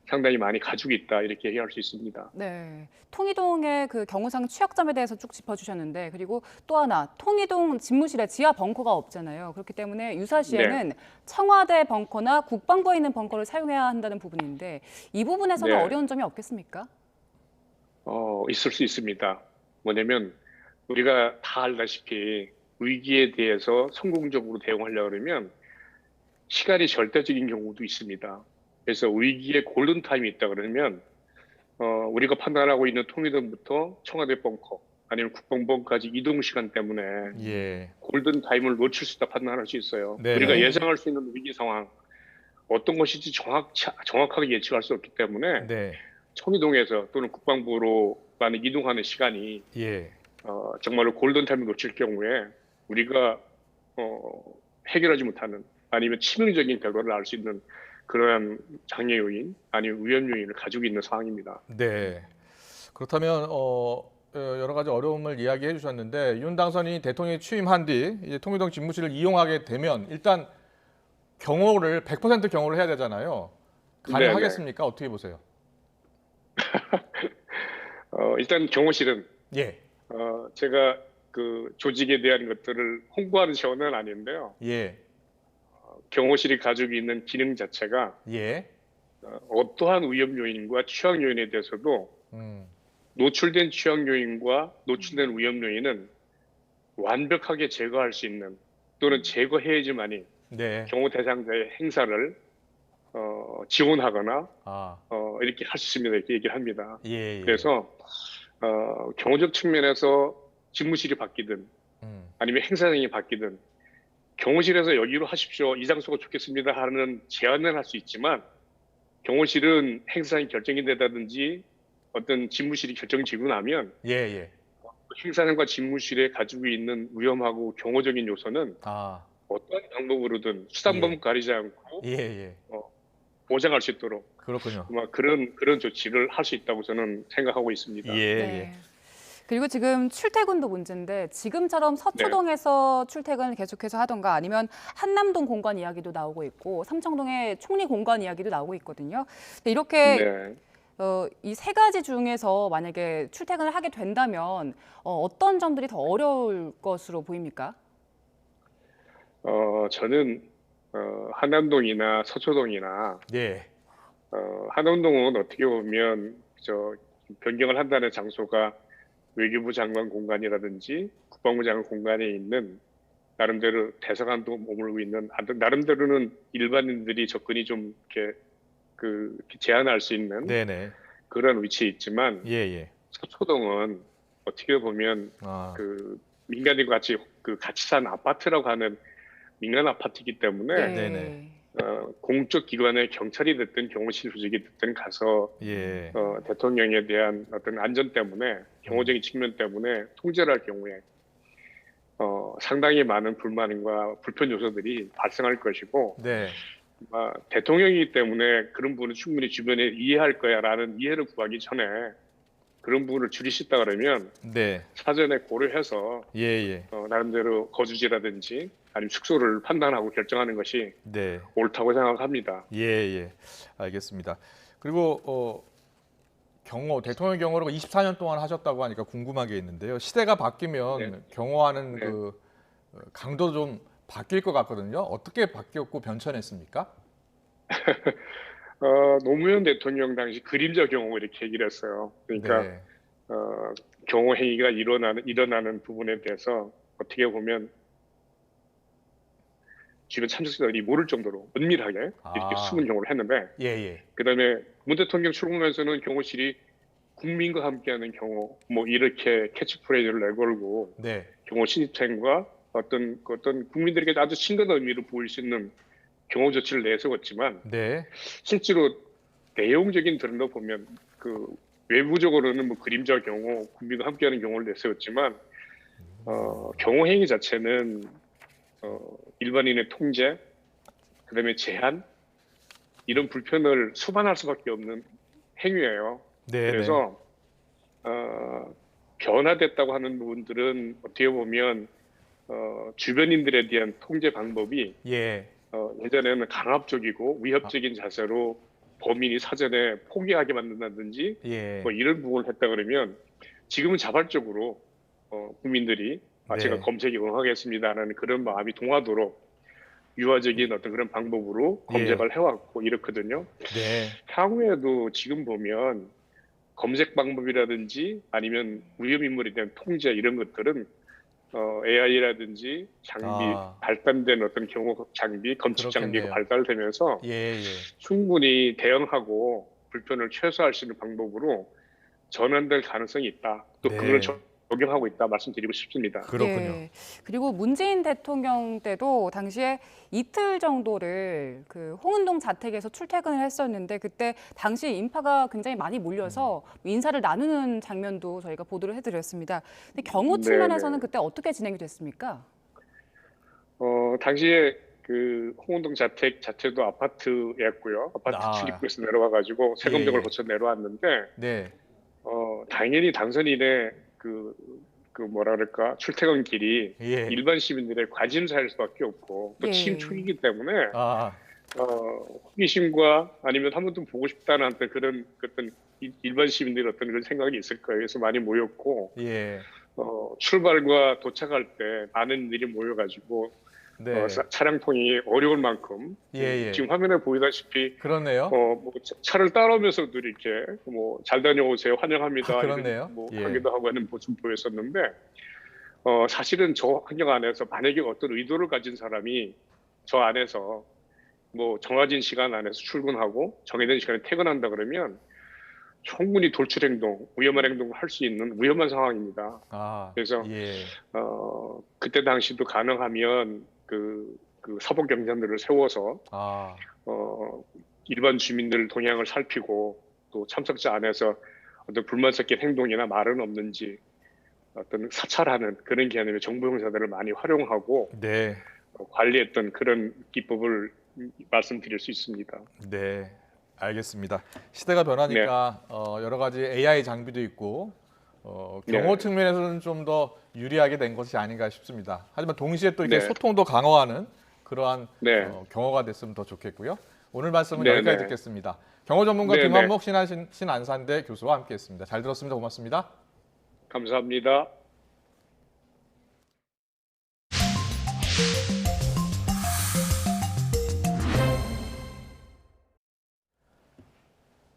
상당히 많이 가지고 있다 이렇게 이해할 수 있습니다. 네, 통이동의 그 경호상 취약점에 대해서 쭉 짚어주셨는데 그리고 또 하나 통이동 집무실에 지하 벙커가 없잖아요. 그렇기 때문에 유사시에는 청와대 벙커나 국방부에 있는 벙커를 사용해야 한다는 부분인데 이 부분에서는 어려운 점이 없겠습니까? 있을 수 있습니다. 뭐냐면 우리가 다 알다시피 위기에 대해서 성공적으로 대응하려고 하면 시간이 절대적인 경우도 있습니다. 그래서 위기에 골든타임이 있다 그러면 우리가 판단하고 있는 통일동부터 청와대 벙커 아니면 국방부까지 이동 시간 때문에 골든타임을 놓칠 수 있다 판단할 수 있어요. 우리가 예상할 수 있는 위기 상황 어떤 것인지 정확하게 예측할 수 없기 때문에 청이동에서 또는 국방부로 많이 이동하는 시간이 정말로 골든타임을 놓칠 경우에 우리가 해결하지 못하는 아니면 치명적인 결과를 알 수 있는 그러한 장애 요인 아니면 위험 요인을 가지고 있는 상황입니다. 네. 그렇다면 여러 가지 어려움을 이야기해 주셨는데 윤 당선인이 대통령이 취임한 뒤 이제 통일동 집무실을 이용하게 되면 일단 경호를 100% 경호를 해야 되잖아요. 가능하겠습니까? 어떻게 보세요? 일단 경호실은 제가 그 조직에 대한 것들을 홍보하는 차원은 아닌데요. 경호실이 가지고 있는 기능 자체가 예. 어떠한 위험 요인과 취약 요인에 대해서도 노출된 취약 요인과 노출된 위험 요인은 완벽하게 제거할 수 있는 또는 제거해야지만이 네. 경호 대상자의 행사를 지원하거나 이렇게 할 수 있습니다. 이렇게 얘기를 합니다. 예. 그래서 경호적 측면에서 집무실이 바뀌든 아니면 행사장이 바뀌든 경호실에서 여기로 하십시오. 이 장소가 좋겠습니다 하는 제안을 할 수 있지만 경호실은 행사장이 결정이 되다든지 어떤 집무실이 결정지고 나면 예. 행사장과 집무실에 가지고 있는 위험하고 경호적인 요소는 어떤 방법으로든 수단법은 가리지 않고 보장할 수 있도록 그렇군요. 아마 그런 조치를 할 수 있다고 저는 생각하고 있습니다. 네. 그리고 지금 출퇴근도 문제인데 지금처럼 서초동에서 출퇴근을 계속해서 하던가 아니면 한남동 공간 이야기도 나오고 있고 삼청동의 총리 공간 이야기도 나오고 있거든요. 이렇게 이 세 가지 중에서 만약에 출퇴근을 하게 된다면 어떤 점들이 더 어려울 것으로 보입니까? 저는 한남동이나 서초동이나 네. 한남동은 어떻게 보면 변경을 한다는 장소가 외교부 장관 공간이라든지 국방부 장관 공간에 있는 나름대로 대사관도 머물고 있는 나름대로는 일반인들이 접근이 좀 이렇게 제한할 수 있는 그런 위치에 있지만 서초동은 어떻게 보면 민간인과 같이 사는 아파트라고 하는 민간 아파트이기 때문에 공적 기관의 경찰이 됐든 경호실 조직이 됐든 가서 대통령에 대한 어떤 안전 때문에 경호적인 측면 때문에 통제를 할 경우에 상당히 많은 불만과 불편 요소들이 발생할 것이고 대통령이기 때문에 그런 부분을 충분히 주변에 이해할 거야라는 이해를 구하기 전에 그런 부분을 줄이시다 그러면 사전에 고려해서 나름대로 거주지라든지 아니면 숙소를 판단하고 결정하는 것이 옳다고 생각합니다. 알겠습니다. 그리고 대통령 경호를 24년 동안 하셨다고 하니까 궁금한 게 있는데요. 시대가 바뀌면 경호하는 그 강도 좀 바뀔 것 같거든요. 어떻게 바뀌었고 변천했습니까? 노무현 대통령 당시 그림자 경호 이렇게 얘기를 했어요. 그러니까 경호 행위가 일어나는 부분에 대해서 어떻게 보면 주변 참석자들이 모를 정도로 은밀하게 이렇게 숨은 경호를 했는데 그다음에 문 대통령 출근하면서는 경호실이 국민과 함께하는 경호 이렇게 캐치프레이즈를 내걸고 경호 시스템과 어떤 국민들에게 아주 친근한 의미로 보일 수 있는 경호 조치를 내세웠지만 실제로 내용적인 들로 보면 외부적으로는 그림자 경호, 국민과 함께하는 경호를 내세웠지만 경호 행위 자체는 일반인의 통제, 그다음에 제한 이런 불편을 수반할 수밖에 없는 행위예요. 그래서 변화됐다고 하는 부분들은 어떻게 보면 주변인들에 대한 통제 방법이 예전에는 강압적이고 위협적인 자세로 범인이 사전에 포기하게 만든다든지 이런 부분을 했다 그러면 지금은 자발적으로 국민들이 제가 검색에 응하겠습니다라는 그런 마음이 동하도록 유화적인 어떤 그런 방법으로 검색을 해왔고 이렇거든요. 향후에도 지금 보면 검색 방법이라든지 아니면 위험인물에 대한 통제 이런 것들은 AI라든지 장비 발달된 어떤 경호 장비, 검측 장비가 발달되면서 충분히 대응하고 불편을 최소화할 수 있는 방법으로 전환될 가능성이 있다. 또 그걸 적용하고 있다 말씀드리고 싶습니다. 그렇군요. 그리고 문재인 대통령 때도 당시에 이틀 정도를 홍은동 자택에서 출퇴근을 했었는데 그때 당시 인파가 굉장히 많이 몰려서 인사를 나누는 장면도 저희가 보도를 해드렸습니다. 근데 경호 측면에서는 그때 어떻게 진행이 됐습니까? 당시에 홍은동 자택 자체도 아파트였고요. 아파트 출입구에서 내려와가지고 세검정을 거쳐 내려왔는데 당연히 당선인의 출퇴근길이 일반 시민들의 관심사일 수밖에 없고 또 취임 초기이기 때문에 호기심과 아니면 한 번도 보고 싶다는 그런 일반 시민들의 어떤 그런 생각이 있을 거예요. 그래서 많이 모였고 출발과 도착할 때 많은 일이 모여가지고 네. 차량통이 어려울 만큼 지금 화면에 보이다시피 그렇네요. 뭐 차를 따라오면서도 이렇게 뭐 잘 다녀오세요, 환영합니다. 그렇네요. 뭐 하기도 하고 하는 모습 보였었는데 사실은 저 환경 안에서 만약에 어떤 의도를 가진 사람이 저 안에서 뭐 정해진 시간 안에서 출근하고 정해진 시간에 퇴근한다 그러면 충분히 돌출 행동, 위험한 행동을 할 수 있는 위험한 상황입니다. 그래서 그때 당시도 가능하면 그 사복 경장들을 세워서 일반 주민들 동향을 살피고 또 참석자 안에서 어떤 불만 섞인 행동이나 말은 없는지 어떤 사찰하는 그런 개념의 정보 형사들을 많이 활용하고 관리했던 그런 기법을 말씀드릴 수 있습니다. 네, 알겠습니다. 시대가 변하니까 여러 가지 AI 장비도 있고 경호 측면에서는 좀 더 유리하게 된 것이 아닌가 싶습니다. 하지만 동시에 또 이제 소통도 강화하는 그러한 경호가 됐으면 더 좋겠고요. 오늘 말씀은 여기까지 듣겠습니다. 경호 전문가 김한목 신안산대 교수와 함께했습니다. 잘 들었습니다. 고맙습니다. 감사합니다.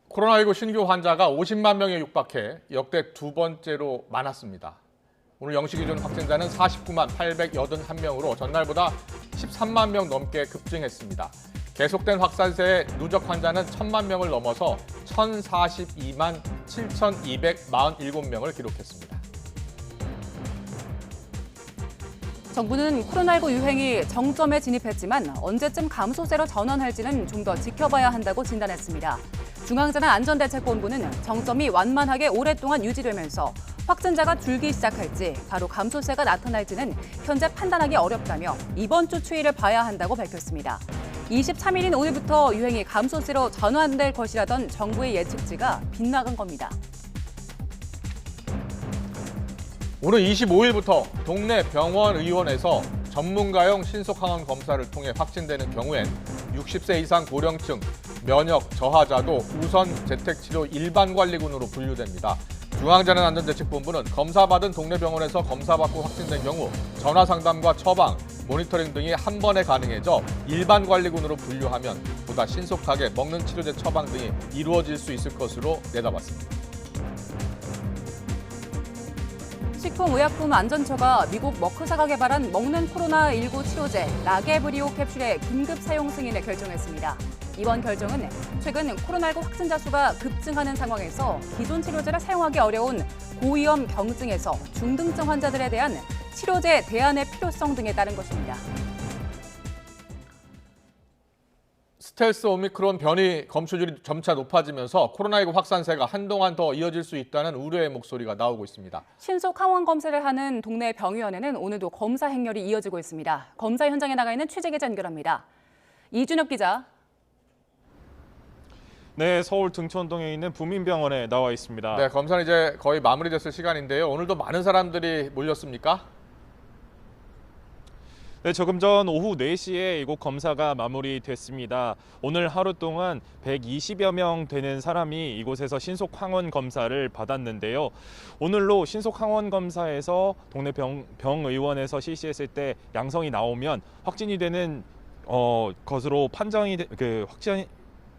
코로나19 신규 환자가 50만 명에 육박해 역대 두 번째로 많았습니다. 오늘 0시 기준 확진자는 49만 881명으로 전날보다 13만 명 넘게 급증했습니다. 계속된 확산세에 누적 환자는 1,000만 명을 넘어서 1,042만 7,247명을 기록했습니다. 정부는 코로나19 유행이 정점에 진입했지만 언제쯤 감소세로 전환할지는 좀 더 지켜봐야 한다고 진단했습니다. 중앙재난안전대책본부는 정점이 완만하게 오랫동안 유지되면서 확진자가 줄기 시작할지 바로 감소세가 나타날지는 현재 판단하기 어렵다며 이번 주 추이를 봐야 한다고 밝혔습니다. 23일인 오늘부터 유행이 감소세로 전환될 것이라던 정부의 예측치가 빗나간 겁니다. 오늘 25일부터 동네 병원 의원에서 전문가용 신속항원 검사를 통해 확진되는 경우엔 60세 이상 고령층, 면역 저하자도 우선 재택치료 일반관리군으로 분류됩니다. 중앙재난안전대책본부는 검사받은 동네 병원에서 검사받고 확진된 경우 전화상담과 처방, 모니터링 등이 한 번에 가능해져 일반관리군으로 분류하면 보다 신속하게 먹는 치료제 처방 등이 이루어질 수 있을 것으로 내다봤습니다. 식품의약품안전처가 미국 머크사가 개발한 먹는 코로나19 치료제 라게브리오 캡슐의 긴급 사용 승인을 결정했습니다. 이번 결정은 최근 코로나19 확진자 수가 급증하는 상황에서 기존 치료제를 사용하기 어려운 고위험 경증에서 중등증 환자들에 대한 치료제 대안의 필요성 등에 따른 것입니다. 스텔스 오미크론 변이 검출률이 점차 높아지면서 코로나19 확산세가 한동안 더 이어질 수 있다는 우려의 목소리가 나오고 있습니다. 신속 항원 검사를 하는 동네 병의원에는 오늘도 검사 행렬이 이어지고 있습니다. 검사 현장에 나가 있는 취재기자 연결합니다. 이준혁 기자. 네, 서울 등촌동에 있는 부민병원에 나와 있습니다. 네, 검사는 이제 거의 마무리됐을 시간인데요. 오늘도 많은 사람들이 몰렸습니까? 네, 조금 전 오후 4시에 이곳 검사가 마무리됐습니다. 오늘 하루 동안 120여 명 되는 사람이 이곳에서 신속항원 검사를 받았는데요. 오늘로 신속항원 검사에서 동네 병의원에서 실시했을 때 양성이 나오면 확진이 되는 것으로 판정이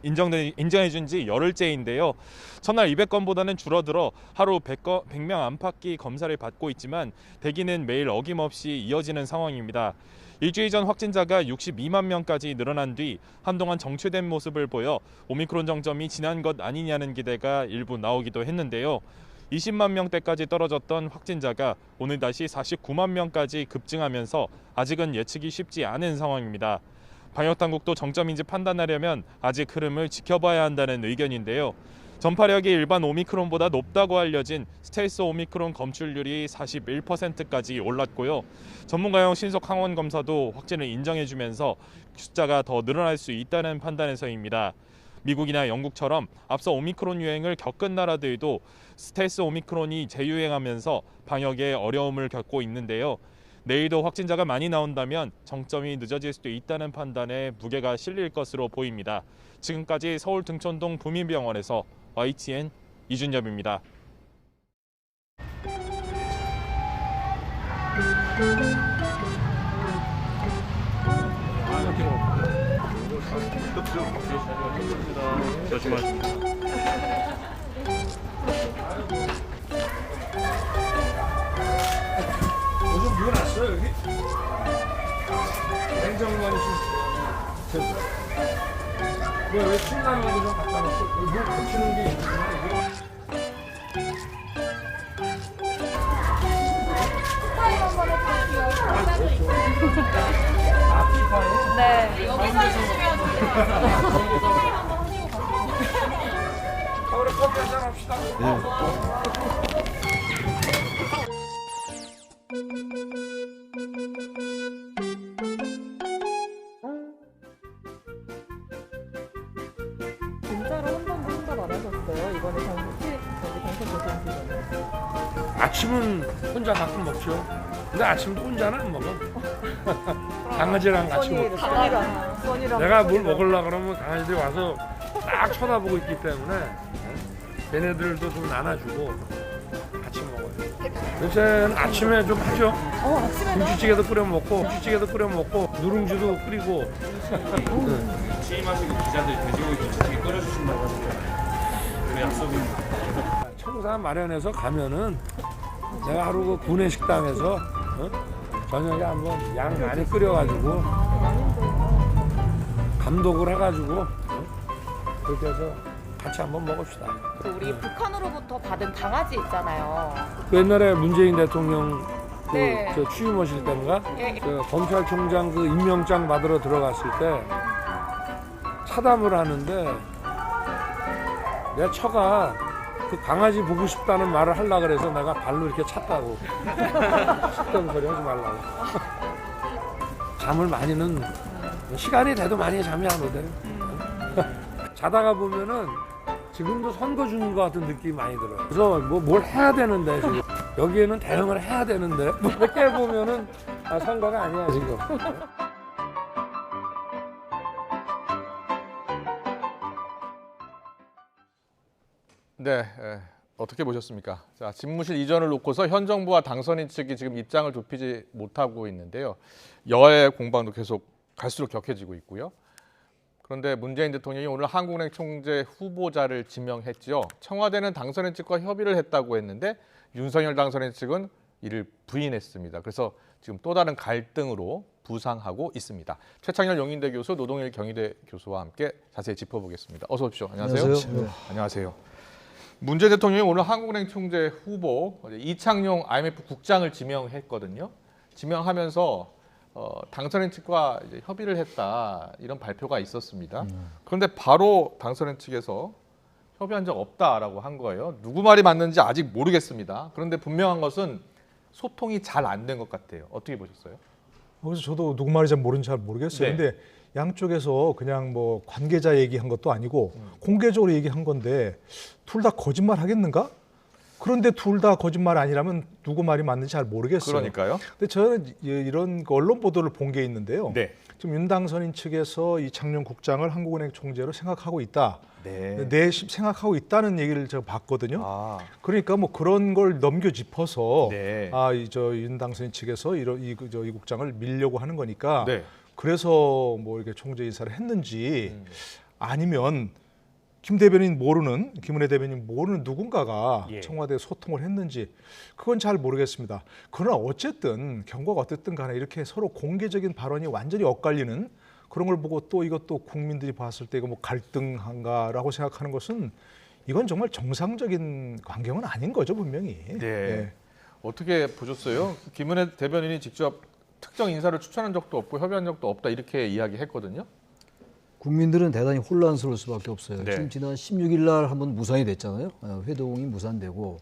인정해준 지 열흘째인데요. 첫날 200건보다는 줄어들어 하루 100명 안팎의 검사를 받고 있지만 대기는 매일 어김없이 이어지는 상황입니다. 일주일 전 확진자가 62만 명까지 늘어난 뒤 한동안 정체된 모습을 보여 오미크론 정점이 지난 것 아니냐는 기대가 일부 나오기도 했는데요. 20만 명대까지 떨어졌던 확진자가 오늘 다시 49만 명까지 급증하면서 아직은 예측이 쉽지 않은 상황입니다. 방역당국도 정점인지 판단하려면 아직 흐름을 지켜봐야 한다는 의견인데요. 전파력이 일반 오미크론보다 높다고 알려진 스텔스 오미크론 검출률이 41%까지 올랐고요. 전문가용 신속 항원 검사도 확진을 인정해주면서 숫자가 더 늘어날 수 있다는 판단에서입니다. 미국이나 영국처럼 앞서 오미크론 유행을 겪은 나라들도 스텔스 오미크론이 재유행하면서 방역에 어려움을 겪고 있는데요. 내일도 확진자가 많이 나온다면 정점이 늦어질 수도 있다는 판단에 무게가 실릴 것으로 보입니다. 지금까지 서울 등촌동 부민병원에서 YTN 이준엽입니다. 조심하십니다. 요즘 물 났어요 여기? 냉장고만 있으면 뭐 여기 컵라면도 좀 갖다 놓고 물 붙이는 게 있는데 이거. 네. 가운데서 우리 커피 한잔 합시다. 진짜로 한 번도 혼밥 안 하셨어요? 이번에 당선되신 뒤에는? 아침은 혼자 가끔 먹죠. 근데 아침도 혼자는 안 먹어. 강아지랑 같이 먹고. 내가 뭘 먹으려고 그러면 강아지들이 와서 딱 쳐다보고 있기 때문에 걔네들도 좀 나눠주고 같이 먹어요. 요새는 아침에 좀 하죠. 김치찌개도 끓여 먹고, 누룽지도 끓이고. 취임하시고 기자들 돼지고기 김치찌개 끓여주신다고 하시죠. 오늘 약속입니다. 청사 마련해서 가면은 내가 하루 그 구내 식당에서 저녁에 한번 양 많이 끓여가지고 감독을 해가지고 그렇게 해서 같이 한번 먹읍시다. 우리 북한으로부터 받은 강아지 있잖아요. 그 옛날에 문재인 대통령 네. 저 취임하실 때인가 예. 그 검찰총장 그 임명장 받으러 들어갔을 때 차담을 하는데 내 처가 그 강아지 보고 싶다는 말을 하려고 그래서 내가 발로 이렇게 찼다고. 식던 소리 하지 말라고. 잠을 많이는 시간이 돼도 많이 잠이 안 오대요. 자다가 보면은 지금도 선거 주는 것 같은 느낌이 많이 들어요. 그래서 뭐 뭘 해야 되는데 지금 여기에는 대응을 해야 되는데 이렇게 보면은 선거가 아니야 지금. 네, 어떻게 보셨습니까? 자, 집무실 이전을 놓고서 현 정부와 당선인 측이 지금 입장을 좁히지 못하고 있는데요. 여야의 공방도 계속 갈수록 격해지고 있고요. 그런데 문재인 대통령이 오늘 한국은행 총재 후보자를 지명했죠. 청와대는 당선인 측과 협의를 했다고 했는데 윤석열 당선인 측은 이를 부인했습니다. 그래서 지금 또 다른 갈등으로 부상하고 있습니다. 최창렬 용인대 교수, 노동일 경희대 교수와 함께 자세히 짚어보겠습니다. 어서 오십시오. 안녕하세요. 안녕하세요. 네. 안녕하세요. 문재인 대통령이 오늘 한국은행 총재 후보 이창용 IMF 국장을 지명했거든요. 지명하면서 당선인 측과 이제 협의를 했다 이런 발표가 있었습니다. 그런데 바로 당선인 측에서 협의한 적 없다라고 한 거예요. 누구 말이 맞는지 아직 모르겠습니다. 그런데 분명한 것은 소통이 잘 안 된 것 같아요. 어떻게 보셨어요? 그래서 저도 누구 말인지 잘 모르겠어요. 네. 근데 양쪽에서 그냥 뭐 관계자 얘기한 것도 아니고 공개적으로 얘기한 건데 둘 다 거짓말 하겠는가? 그런데 둘 다 거짓말 아니라면 누구 말이 맞는지 잘 모르겠어요. 그러니까요. 근데 저는 이런 언론 보도를 본 게 있는데요. 네. 지금 윤 당선인 측에서 이창용 국장을 한국은행 총재로 생각하고 있다. 네. 내심 생각하고 있다는 얘기를 제가 봤거든요. 그러니까 뭐 그런 걸 넘겨짚어서 네. 윤 당선인 측에서 이 국장을 밀려고 하는 거니까 네. 그래서 뭐 이렇게 총재 인사를 했는지 아니면 김은혜 대변인 모르는 누군가가 청와대에 소통을 했는지 그건 잘 모르겠습니다. 그러나 어쨌든 경과가 어쨌든 간에 이렇게 서로 공개적인 발언이 완전히 엇갈리는 그런 걸 보고 또 이것도 국민들이 봤을 때 이거 뭐 갈등한가라고 생각하는 것은 이건 정말 정상적인 광경은 아닌 거죠, 분명히. 네. 어떻게 보셨어요? 김은혜 대변인이 직접 특정 인사를 추천한 적도 없고 협의한 적도 없다 이렇게 이야기했거든요. 국민들은 대단히 혼란스러울 수밖에 없어요. 네. 지금 지난 16일 날 한번 무산이 됐잖아요. 회동이 무산되고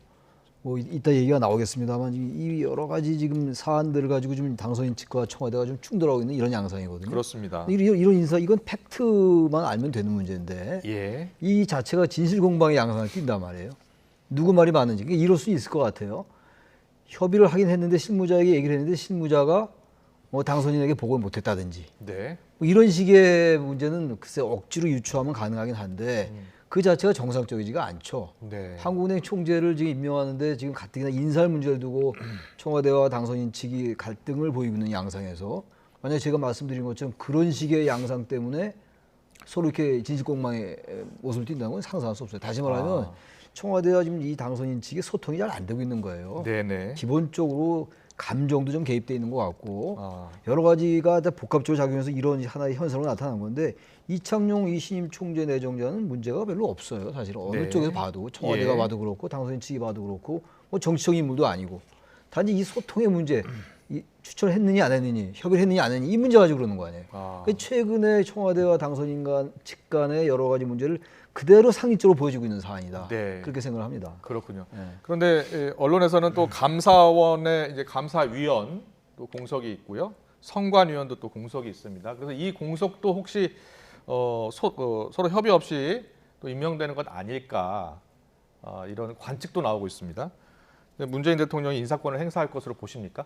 뭐 이따 얘기가 나오겠습니다만 이 여러 가지 지금 사안들을 가지고 좀 당선인 측과 청와대가 좀 충돌하고 있는 이런 양상이거든요. 그렇습니다. 이런 인사 이건 팩트만 알면 되는 문제인데 예. 이 자체가 진실 공방의 양상을 띈단 말이에요. 누구 말이 맞는지 이럴 수 있을 것 같아요. 협의를 하긴 했는데 실무자에게 얘기를 했는데 실무자가 뭐 당선인에게 보고를 못했다든지 네. 뭐 이런 식의 문제는 글쎄 억지로 유추하면 가능하긴 한데 그 자체가 정상적이지가 않죠. 네. 한국은행 총재를 지금 임명하는데 지금 가뜩이나 인사할 문제를 두고 청와대와 당선인 측이 갈등을 보이고 있는 양상에서 만약 제가 말씀드린 것처럼 그런 식의 양상 때문에 서로 이렇게 진실공방의 모습을 띈다는 건 상상할 수 없어요. 다시 말하면 청와대와 지금 이 당선인 측의 소통이 잘 안 되고 있는 거예요. 네네. 기본적으로 감정도 좀 개입돼 있는 것 같고 여러 가지가 다 복합적으로 작용해서 이런 하나의 현상으로 나타난 건데 이창용 이 신임 총재 내정자는 문제가 별로 없어요. 사실 어느 쪽에서 봐도 청와대가 봐도 그렇고 당선인 측이 봐도 그렇고 뭐 정치적인 인물도 아니고 단지 이 소통의 문제, 이 추천을 했느냐 안 했느냐, 협의를 했느냐 안 했느냐 이 문제 가지고 그러는 거 아니에요. 그러니까 최근에 청와대와 당선인 측 간의 여러 가지 문제를 그대로 상징적으로 보여주고 있는 사안이다. 네. 그렇게 생각을 합니다. 그렇군요. 네. 그런데 언론에서는 또 감사원의 이제 감사위원 또 공석이 있고요, 선관위원도 또 공석이 있습니다. 그래서 이 공석도 혹시 서로 협의 없이 또 임명되는 것 아닐까 이런 관측도 나오고 있습니다. 문재인 대통령이 인사권을 행사할 것으로 보십니까?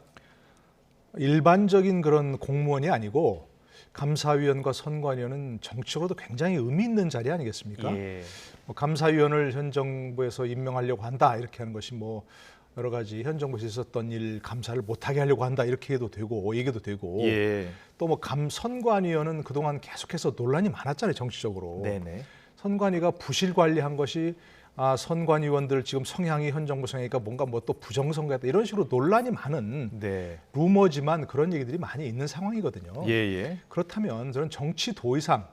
일반적인 그런 공무원이 아니고 감사위원과 선관위원은 정치적으로도 굉장히 의미 있는 자리 아니겠습니까? 예. 뭐 감사위원을 현 정부에서 임명하려고 한다 이렇게 하는 것이 뭐 여러 가지 현 정부에서 있었던 일 감사를 못하게 하려고 한다 이렇게 해도 되고 얘기도 되고 또 뭐 선관위원은 그동안 계속해서 논란이 많았잖아요 정치적으로. 네네. 선관위가 부실 관리한 것이 선관위원들 지금 성향이 현 정부 성향이니까 뭔가 뭐 또 부정선거였다 이런 식으로 논란이 많은 루머지만 그런 얘기들이 많이 있는 상황이거든요. 그렇다면 저는 정치 도의상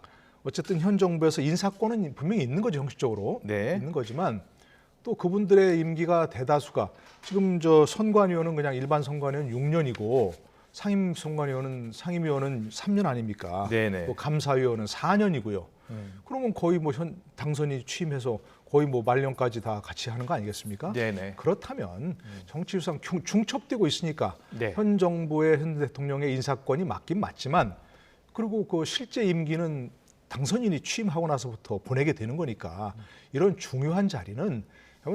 어쨌든 현 정부에서 인사권은 분명히 있는 거죠 형식적으로 있는 거지만 또 그분들의 임기가 대다수가 지금 저 선관위원은 그냥 일반 선관위원 6년이고 상임위원은 3년 아닙니까? 또 감사위원은 4년이고요. 그러면 거의 뭐 현 당선이 취임해서 거의 뭐 말년까지 다 같이 하는 거 아니겠습니까? 그렇다면 정치상 중첩되고 있으니까 현 정부의 현 대통령의 인사권이 맞긴 맞지만 그리고 그 실제 임기는 당선인이 취임하고 나서부터 보내게 되는 거니까 이런 중요한 자리는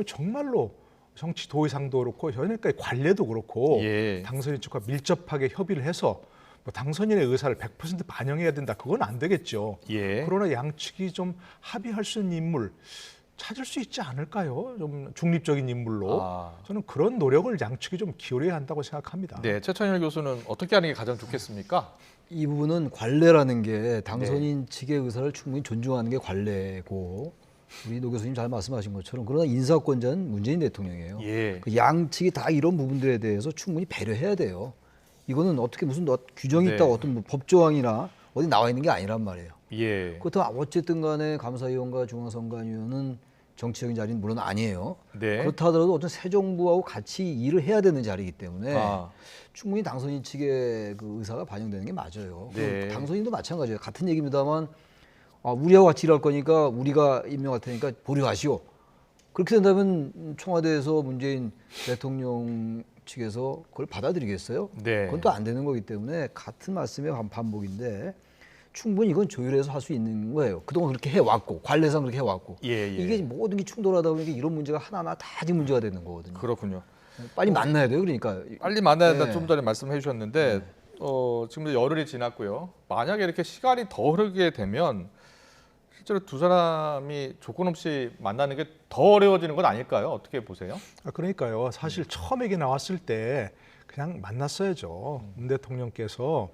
정말로 정치 도의상도 그렇고 현재까지 관례도 그렇고 당선인 측과 밀접하게 협의를 해서 뭐 당선인의 의사를 100% 반영해야 된다. 그건 안 되겠죠. 그러나 양측이 좀 합의할 수 있는 인물 찾을 수 있지 않을까요? 좀 중립적인 인물로. 저는 그런 노력을 양측이 좀 기울여야 한다고 생각합니다. 네, 최천일 교수는 어떻게 하는 게 가장 좋겠습니까? 이 부분은 관례라는 게 당선인 측의 의사를 충분히 존중하는 게 관례고 우리 노 교수님 잘 말씀하신 것처럼 그러나 인사권자는 문재인 대통령이에요. 그 양측이 다 이런 부분들에 대해서 충분히 배려해야 돼요. 이거는 어떻게 무슨 규정이 있다고 어떤 뭐 법조항이나 어디 나와 있는 게 아니란 말이에요. 그렇다면 어쨌든 간에 감사위원과 중앙선관위원은 정치적인 자리는 물론 아니에요. 그렇다 하더라도 어떤 새 정부하고 같이 일을 해야 되는 자리이기 때문에 충분히 당선인 측의 그 의사가 반영되는 게 맞아요. 당선인도 마찬가지예요. 같은 얘기입니다만 우리하고 같이 일할 거니까 우리가 임명할 테니까 보류하시오. 그렇게 된다면 청와대에서 문재인 대통령 측에서 그걸 받아들이겠어요? 그건 또 안 되는 거기 때문에 같은 말씀의 반복인데 충분히 이건 조율해서 할 수 있는 거예요. 그동안 그렇게 해왔고 관례상 그렇게 해왔고 이게 모든 게 충돌하다 보니까 이런 문제가 하나하나 다 지금 문제가 되는 거거든요. 그렇군요. 빨리 만나야 돼요. 그러니까 빨리 만나야 된다. 좀 전에 말씀해 주셨는데 지금 열흘이 지났고요. 만약에 이렇게 시간이 더 흐르게 되면 실제로 두 사람이 조건 없이 만나는 게 더 어려워지는 건 아닐까요? 어떻게 보세요? 그러니까요. 사실 처음 얘기 나왔을 때 그냥 만났어야죠. 문 대통령께서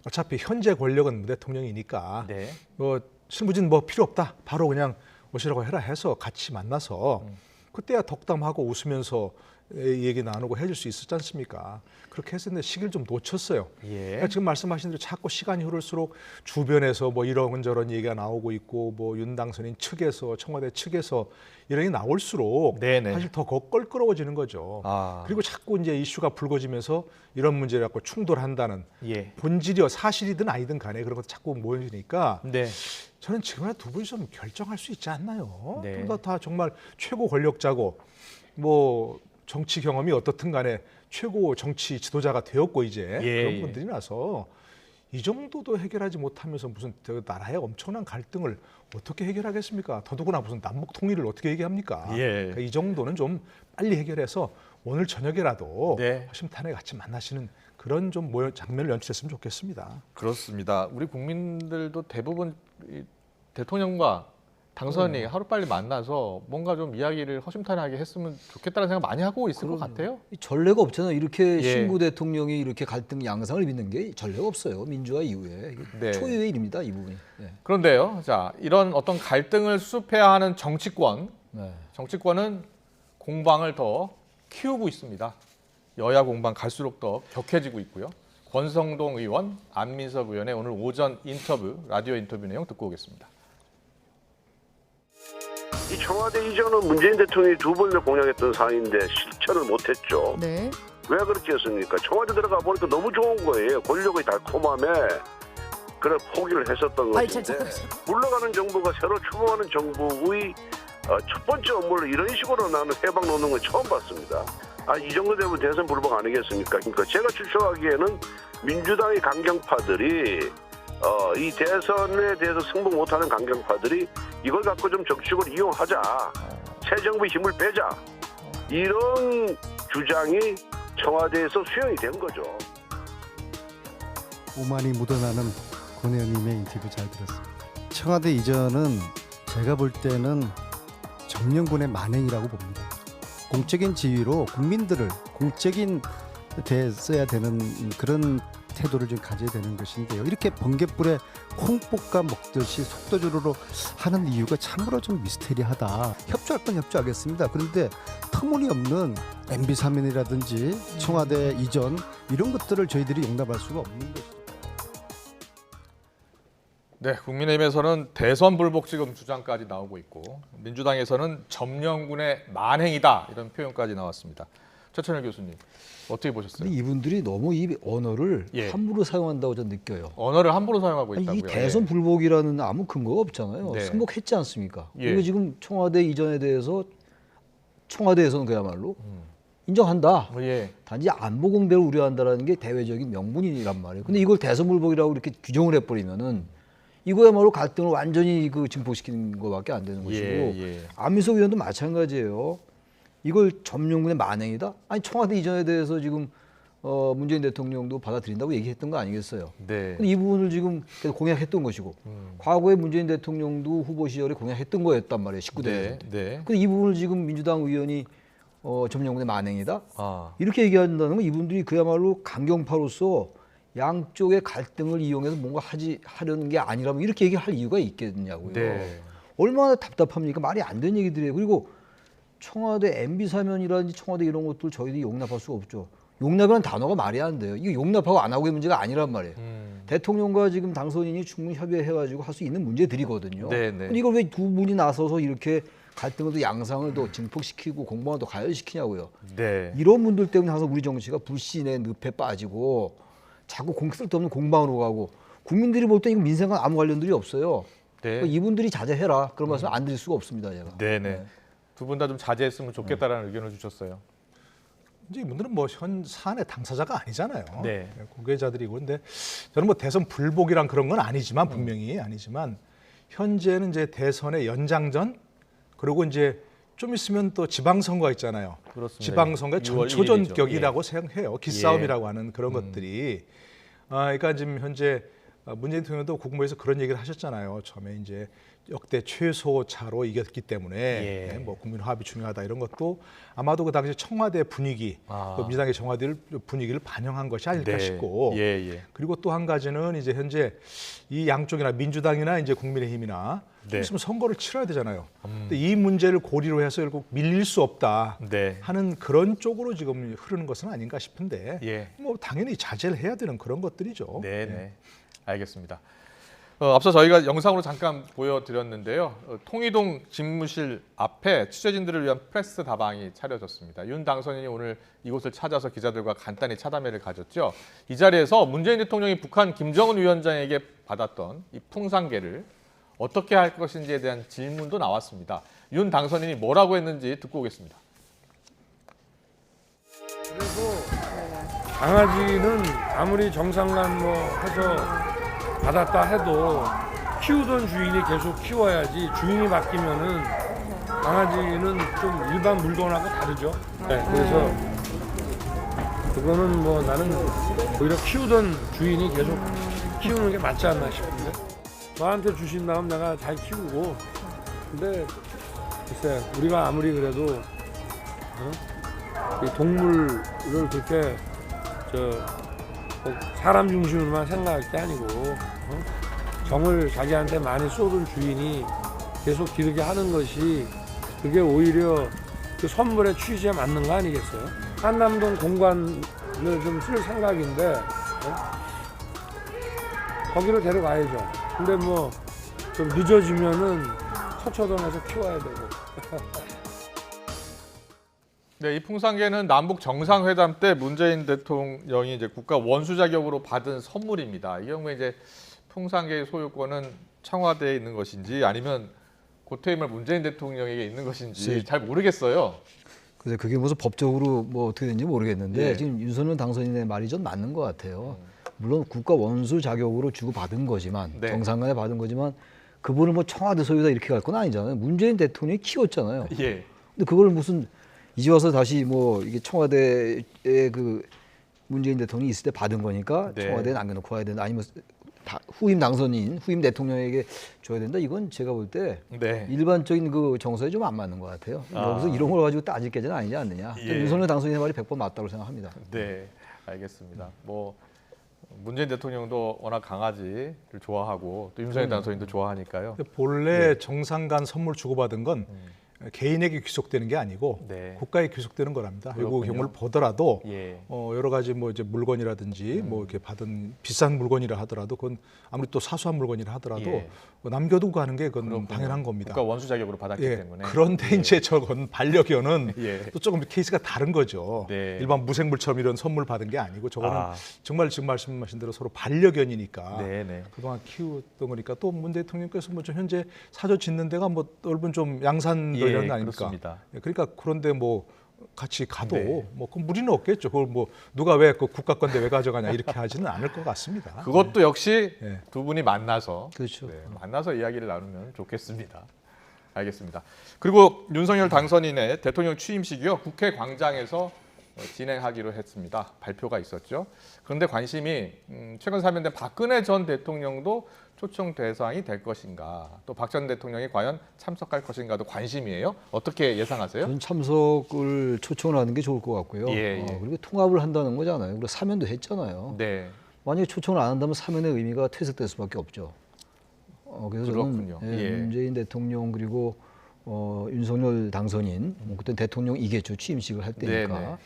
어차피 현재 권력은 문 대통령이니까 뭐 실무진 뭐 필요 없다. 바로 그냥 오시라고 해라 해서 같이 만나서 그때야 덕담하고 웃으면서 얘기 나누고 해줄 수 있었지 않습니까? 그렇게 했었는데 시기를 좀 놓쳤어요. 그러니까 지금 말씀하신 대로 자꾸 시간이 흐를수록 주변에서 뭐 이런저런 얘기가 나오고 있고 뭐 윤 당선인 측에서 청와대 측에서 이런 게 나올수록 사실 더 껄끄러워지는 거죠. 그리고 자꾸 이제 이슈가 불거지면서 이런 문제를 갖고 충돌한다는 본질이요 사실이든 아니든 간에 그런 것도 자꾸 모여지니까 저는 지금이라도 두 분이 좀 결정할 수 있지 않나요? 둘 다 정말 최고 권력자고 뭐 정치 경험이 어떻든 간에 최고 정치 지도자가 되었고 이제 그런 분들이라서 이 정도도 해결하지 못하면서 무슨 나라의 엄청난 갈등을 어떻게 해결하겠습니까? 더더구나 무슨 남북 통일을 어떻게 얘기합니까? 그러니까 이 정도는 좀 빨리 해결해서 오늘 저녁에라도 허심탄회 같이 만나시는 그런 좀 장면을 연출했으면 좋겠습니다. 그렇습니다. 우리 국민들도 대부분 대통령과 당선이 하루빨리 만나서 뭔가 좀 이야기를 허심탄회하게 했으면 좋겠다는 생각 많이 하고 있을 것 같아요. 전례가 없잖아요. 이렇게 예. 신구 대통령이 이렇게 갈등 양상을 빚는 게 전례가 없어요. 민주화 이후에. 네. 초유의 일입니다. 이 부분이. 네. 그런데요. 자, 이런 어떤 갈등을 수습해야 하는 정치권. 네. 정치권은 공방을 더 키우고 있습니다. 여야 공방 갈수록 더 격해지고 있고요. 권성동 의원, 안민석 의원의 오늘 오전 인터뷰, 라디오 인터뷰 내용 듣고 오겠습니다. 이 청와대 이전은 문재인 대통령이 2번을 공약했던 사안인데 실천을 못했죠. 네. 왜 그렇게 했습니까? 청와대 들어가 보니까 너무 좋은 거예요. 권력의 달콤함에 그래 포기를 했었던 것인데 물러가는 정부가 새로 출범하는 정부의 첫 번째 업무를 이런 식으로 나는 해방 놓는 건 처음 봤습니다. 이 정도 되면 대선 불복 아니겠습니까? 그러니까 제가 추측하기에는 민주당의 강경파들이 이 대선에 대해서 승부 못하는 강경파들이 이걸 갖고 좀 정치적으로 이용하자, 새 정부의 힘을 빼자, 이런 주장이 청와대에서 수용이 된 거죠. 오만이 묻어나는 권 의원님의 인터뷰 잘 들었습니다. 청와대 이전은 제가 볼 때는 정명군의 만행이라고 봅니다. 공적인 지위로 국민들을 공적인 데 써야 되는 그런 태도를 좀 가져야 되는 것인데요. 이렇게 번갯불에 콩볶아 먹듯이 속도주로로 하는 이유가 참으로 좀 미스테리하다. 협조할 건 협조하겠습니다. 그런데 터무니없는 MB 사면이라든지 청와대 이전 이런 것들을 저희들이 용납할 수가 없는 것이죠. 네, 국민의힘에서는 대선 불복 지금 주장까지 나오고 있고 민주당에서는 점령군의 만행이다 이런 표현까지 나왔습니다. 최천일 교수님 어떻게 보셨어요? 이분들이 너무 이 언어를 예. 함부로 사용한다고 저는 느껴요. 언어를 함부로 사용하고 있다고요? 이 대선 불복이라는 아무 근거가 없잖아요. 네. 승복했지 않습니까? 예. 이거 지금 청와대 이전에 대해서 청와대에서는 그야말로 인정한다. 예. 단지 안보 공백을 우려한다라는 게 대외적인 명분이란 말이에요. 근데 이걸 대선 불복이라고 이렇게 규정을 해버리면은 이거야말로 갈등을 완전히 증폭시키는 것밖에 안 되는 것이고 안민석 의원도 마찬가지예요. 이걸 점령군의 만행이다? 아니 청와대 이전에 대해서 지금 문재인 대통령도 받아들인다고 얘기했던 거 아니겠어요? 네. 근데 이 부분을 지금 계속 공약했던 것이고 과거에 문재인 대통령도 후보 시절에 공약했던 거였단 말이에요. 19대 네. 때. 근데 이 부분을 지금 민주당 의원이 점령군의 만행이다? 이렇게 얘기한다는 건 이분들이 그야말로 강경파로서 양쪽의 갈등을 이용해서 뭔가 하려는 게 아니라면 이렇게 얘기할 이유가 있겠냐고요. 네. 얼마나 답답합니까? 말이 안 되는 얘기들이에요. 그리고 청와대 MB 사면이라든지 청와대 이런 것들 저희들이 용납할 수가 없죠. 용납이라는 단어가 말이 안 돼요. 이거 용납하고 안 하고의 문제가 아니란 말이에요. 대통령과 지금 당선인이 충분히 협의해가지고 할 수 있는 문제들이거든요. 근데 이걸 왜 두 분이 나서서 이렇게 갈등을 또 양상을 더 증폭시키고 공방을 더 가열시키냐고요. 이런 분들 때문에 항상 우리 정치가 불신의 늪에 빠지고 자꾸 쓸데없는 공방으로 가고 국민들이 볼 때 이거 민생과 아무 관련들이 없어요. 그러니까 이분들이 자제해라. 그런 말씀 안 드릴 수가 없습니다. 제가. 네네. 두 분 다 좀 자제했으면 좋겠다라는 의견을 주셨어요. 이제 이분들은 뭐 현 사안의 당사자가 아니잖아요. 네. 공개자들이고 근데 저는 뭐 대선 불복이란 그런 건 아니지만 분명히 아니지만 현재는 이제 대선의 연장전 그리고 이제 좀 있으면 또 지방선거가 있잖아요. 그렇습니다. 지방선거의 6월 전초전격이라고 1일이죠. 생각해요. 기싸움이라고 하는 그런 것들이. 그러니까 지금 현재 문재인 대통령도 국무회에서 그런 얘기를 하셨잖아요. 처음에 이제 역대 최소 차로 이겼기 때문에 뭐 국민 화합이 중요하다 이런 것도 아마도 그 당시 청와대 분위기, 또 민주당의 청와대 분위기를 반영한 것이 아닐까 싶고 그리고 또 한 가지는 이제 현재 이 양쪽이나 민주당이나 이제 국민의힘이나 좀 있으면 선거를 치러야 되잖아요. 근데 이 문제를 고리로 해서 결국 밀릴 수 없다 하는 그런 쪽으로 지금 흐르는 것은 아닌가 싶은데 뭐 당연히 자제를 해야 되는 그런 것들이죠. 네. 알겠습니다. 앞서 저희가 영상으로 잠깐 보여드렸는데요. 통이동 집무실 앞에 취재진들을 위한 프레스 다방이 차려졌습니다. 윤 당선인이 오늘 이곳을 찾아서 기자들과 간단히 차담회를 가졌죠. 이 자리에서 문재인 대통령이 북한 김정은 위원장에게 받았던 이 풍산개를 어떻게 할 것인지에 대한 질문도 나왔습니다. 윤 당선인이 뭐라고 했는지 듣고 오겠습니다. 그리고 강아지는 아무리 정상간 뭐 해서 받았다 해도 키우던 주인이 계속 키워야지 주인이 바뀌면은 강아지는 좀 일반 물건하고 다르죠. 그래서 그거는 뭐 나는 오히려 키우던 주인이 계속 키우는 게 맞지 않나 싶은데 너한테 주신 다음 내가 잘 키우고 근데 글쎄 우리가 아무리 그래도 이 동물을 그렇게 꼭 사람 중심으로만 생각할 게 아니고 정을 자기한테 많이 쏟을 주인이 계속 기르게 하는 것이 그게 오히려 그 선물의 취지에 맞는 거 아니겠어요? 한남동 공간을 좀 쓸 생각인데 거기로 데려가야죠. 근데 뭐 좀 늦어지면은 서초동에서 키워야 되고. 네, 이 풍산개는 남북 정상회담 때 문재인 대통령이 이제 국가 원수 자격으로 받은 선물입니다. 이 경우에 이제 풍산개의 소유권은 청와대에 있는 것인지 아니면 고퇴임할 문재인 대통령에게 있는 것인지 잘 모르겠어요. 그래서 그게 무슨 법적으로 뭐 어떻게 되는지 모르겠는데 예. 지금 윤석열 당선인의 말이 좀 맞는 것 같아요. 물론 국가 원수 자격으로 주고 받은 거지만 네. 정상간에 받은 거지만 그분을 뭐 청와대 소유다 이렇게 갈 건 아니잖아요. 문재인 대통령이 키웠잖아요. 예. 근데 그걸 무슨 이제 와서 다시 뭐 이게 청와대에 그 문재인 대통령이 있을 때 받은 거니까 네. 청와대에 남겨놓고 와야 된다. 아니면 후임 당선인, 후임 대통령에게 줘야 된다. 이건 제가 볼 때 네. 일반적인 그 정서에 좀 안 맞는 것 같아요. 여기서 이런 걸 가지고 따질 게는 아니지 않느냐. 예. 윤석열 당선인의 말이 100번 맞다고 생각합니다. 네, 알겠습니다. 뭐 문재인 대통령도 워낙 강아지를 좋아하고 또 윤석열 당선인도 좋아하니까요. 본래 정상 간 선물 주고받은 건 개인에게 귀속되는 게 아니고 네. 국가에 귀속되는 거랍니다. 이 그렇군요. 경우를 보더라도 예. 여러 가지 뭐 이제 물건이라든지 뭐 이렇게 받은 비싼 물건이라 하더라도 그건 아무리 또 사소한 물건이라 하더라도 예. 뭐 남겨두고 가는 게 그건 그렇군요. 당연한 겁니다. 국가 원수 자격으로 받았기 예, 때문에. 그런데 예. 이제 저건 반려견은 예. 또 조금 케이스가 다른 거죠. 네. 일반 무생물처럼 이런 선물 받은 게 아니고 저거는 아. 정말 지금 말씀하신 대로 서로 반려견이니까 네네. 그동안 키웠던 거니까 또 문 대통령께서 뭐 좀 현재 사저 짓는 데가 뭐 넓은 좀 양산도 예, 이런 거 아닙니까? 그렇습니다. 예, 그러니까 그런데 뭐 같이 가도 네. 뭐 그 무리는 없겠죠. 그걸 뭐 누가 왜 그 국가 건데 왜 가져가냐 이렇게 하지는 않을 것 같습니다. 그것도 역시 예. 두 분이 만나서 그렇죠. 만나서 이야기를 나누면 좋겠습니다. 알겠습니다. 그리고 윤석열 당선인의 대통령 취임식이요 국회 광장에서 진행하기로 했습니다. 발표가 있었죠. 그런데 관심이 최근 사면된 박근혜 전 대통령도 초청 대상이 될 것인가, 또 박 전 대통령이 과연 참석할 것인가도 관심이에요. 어떻게 예상하세요? 저는 참석을 초청을 하는 게 좋을 것 같고요. 예, 예. 그리고 통합을 한다는 거잖아요. 그리고 사면도 했잖아요. 네, 만약에 초청을 안 한다면 사면의 의미가 퇴색될 수밖에 없죠. 그래서 그렇군요. 저는 예. 문재인 대통령 그리고 윤석열 당선인 그때 대통령이겠죠. 취임식을 할 때니까. 네네.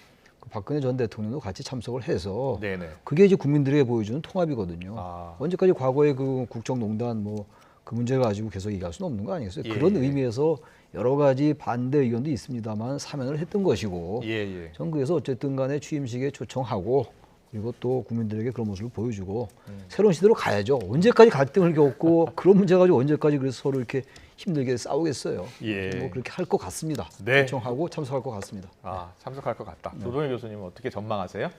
그 박근혜 전 대통령도 같이 참석을 해서 네네. 그게 이제 국민들에게 보여주는 통합이거든요. 아. 언제까지 과거의 그 국정농단 뭐 그 문제를 가지고 계속 얘기할 수는 없는 거 아니겠어요? 예, 그런 예. 의미에서 여러 가지 반대 의견도 있습니다만 사면을 했던 것이고 예. 전 그래서 어쨌든 간에 취임식에 초청하고 그리고 또 국민들에게 그런 모습을 보여주고 새로운 시대로 가야죠. 언제까지 갈등을 겪고 그런 문제 가지고 언제까지 그래서 서로 이렇게 힘들게 싸우겠어요. 예. 뭐 그렇게 할 것 같습니다. 네. 초청하고 참석할 것 같습니다. 아, 참석할 것 같다. 조동일 교수님은 어떻게 전망하세요?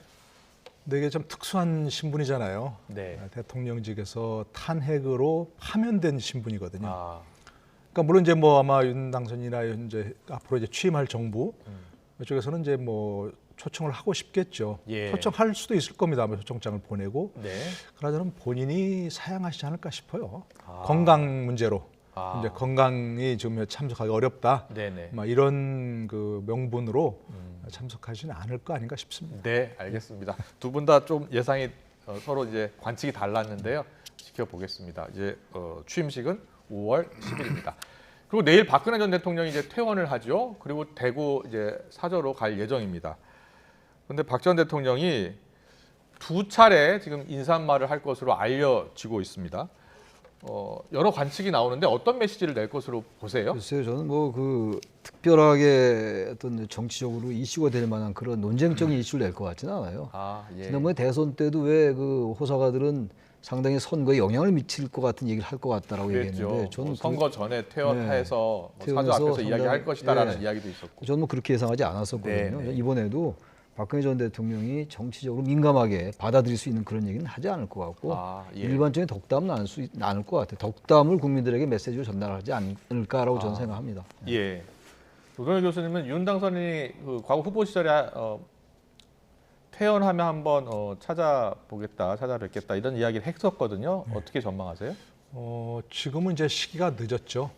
근데 이게 좀 특수한 신분이잖아요. 네. 대통령직에서 탄핵으로 파면된 신분이거든요. 아, 그러니까 물론 이제 뭐 아마 윤 당선인이나 이제 앞으로 이제 취임할 정부 이쪽에서는 이제 뭐 초청을 하고 싶겠죠. 예. 초청할 수도 있을 겁니다. 아마 초청장을 보내고. 네. 그러나 저는 본인이 사양하시지 않을까 싶어요. 아. 건강 문제로. 아. 이제 건강이 좀 참석하기 어렵다. 네네. 막 이런 그 명분으로 참석하지는 않을 거 아닌가 싶습니다. 네, 알겠습니다. 두 분 다 좀 예상이 서로 이제 관측이 달랐는데요. 지켜보겠습니다. 이제 취임식은 5월 10일입니다. 그리고 내일 박근혜 전 대통령이 이제 퇴원을 하죠. 그리고 대구 이제 사저로 갈 예정입니다. 그런데 박 전 대통령이 두 차례 지금 인사말을 할 것으로 알려지고 있습니다. 여러 관측이 나오는데 어떤 메시지를 낼 것으로 보세요? 글쎄요, 저는 뭐 그 특별하게 어떤 정치적으로 이슈가 될 만한 그런 논쟁적인 이슈를 낼 것 같지는 않아요. 아, 예. 지난번에 대선 때도 왜 그 호사가들은 상당히 선거에 영향을 미칠 것 같은 얘기를 할 것 같다라고 얘기했는데 그랬죠. 저는 선거 전에 퇴원해서 뭐 사저 퇴원해서 앞에서 이야기할 상당히- 것이다라는 예. 이야기도 있었고. 저는 뭐 그렇게 예상하지 않았었거든요. 네. 이번에도 박근혜 전 대통령이 정치적으로 민감하게 받아들일 수 있는 그런 얘기는 하지 않을 것 같고 아, 예. 일반적인 덕담은 않을 것 같아요. 덕담을 국민들에게 메시지로 전달하지 않을까라고 저는 생각합니다. 예. 조동일 교수님은 윤 당선인이 그 과거 후보 시절에 퇴원하면 한번 찾아뵙겠다 이런 이야기를 했었거든요. 어떻게 전망하세요? 지금은 이제 시기가 늦었죠.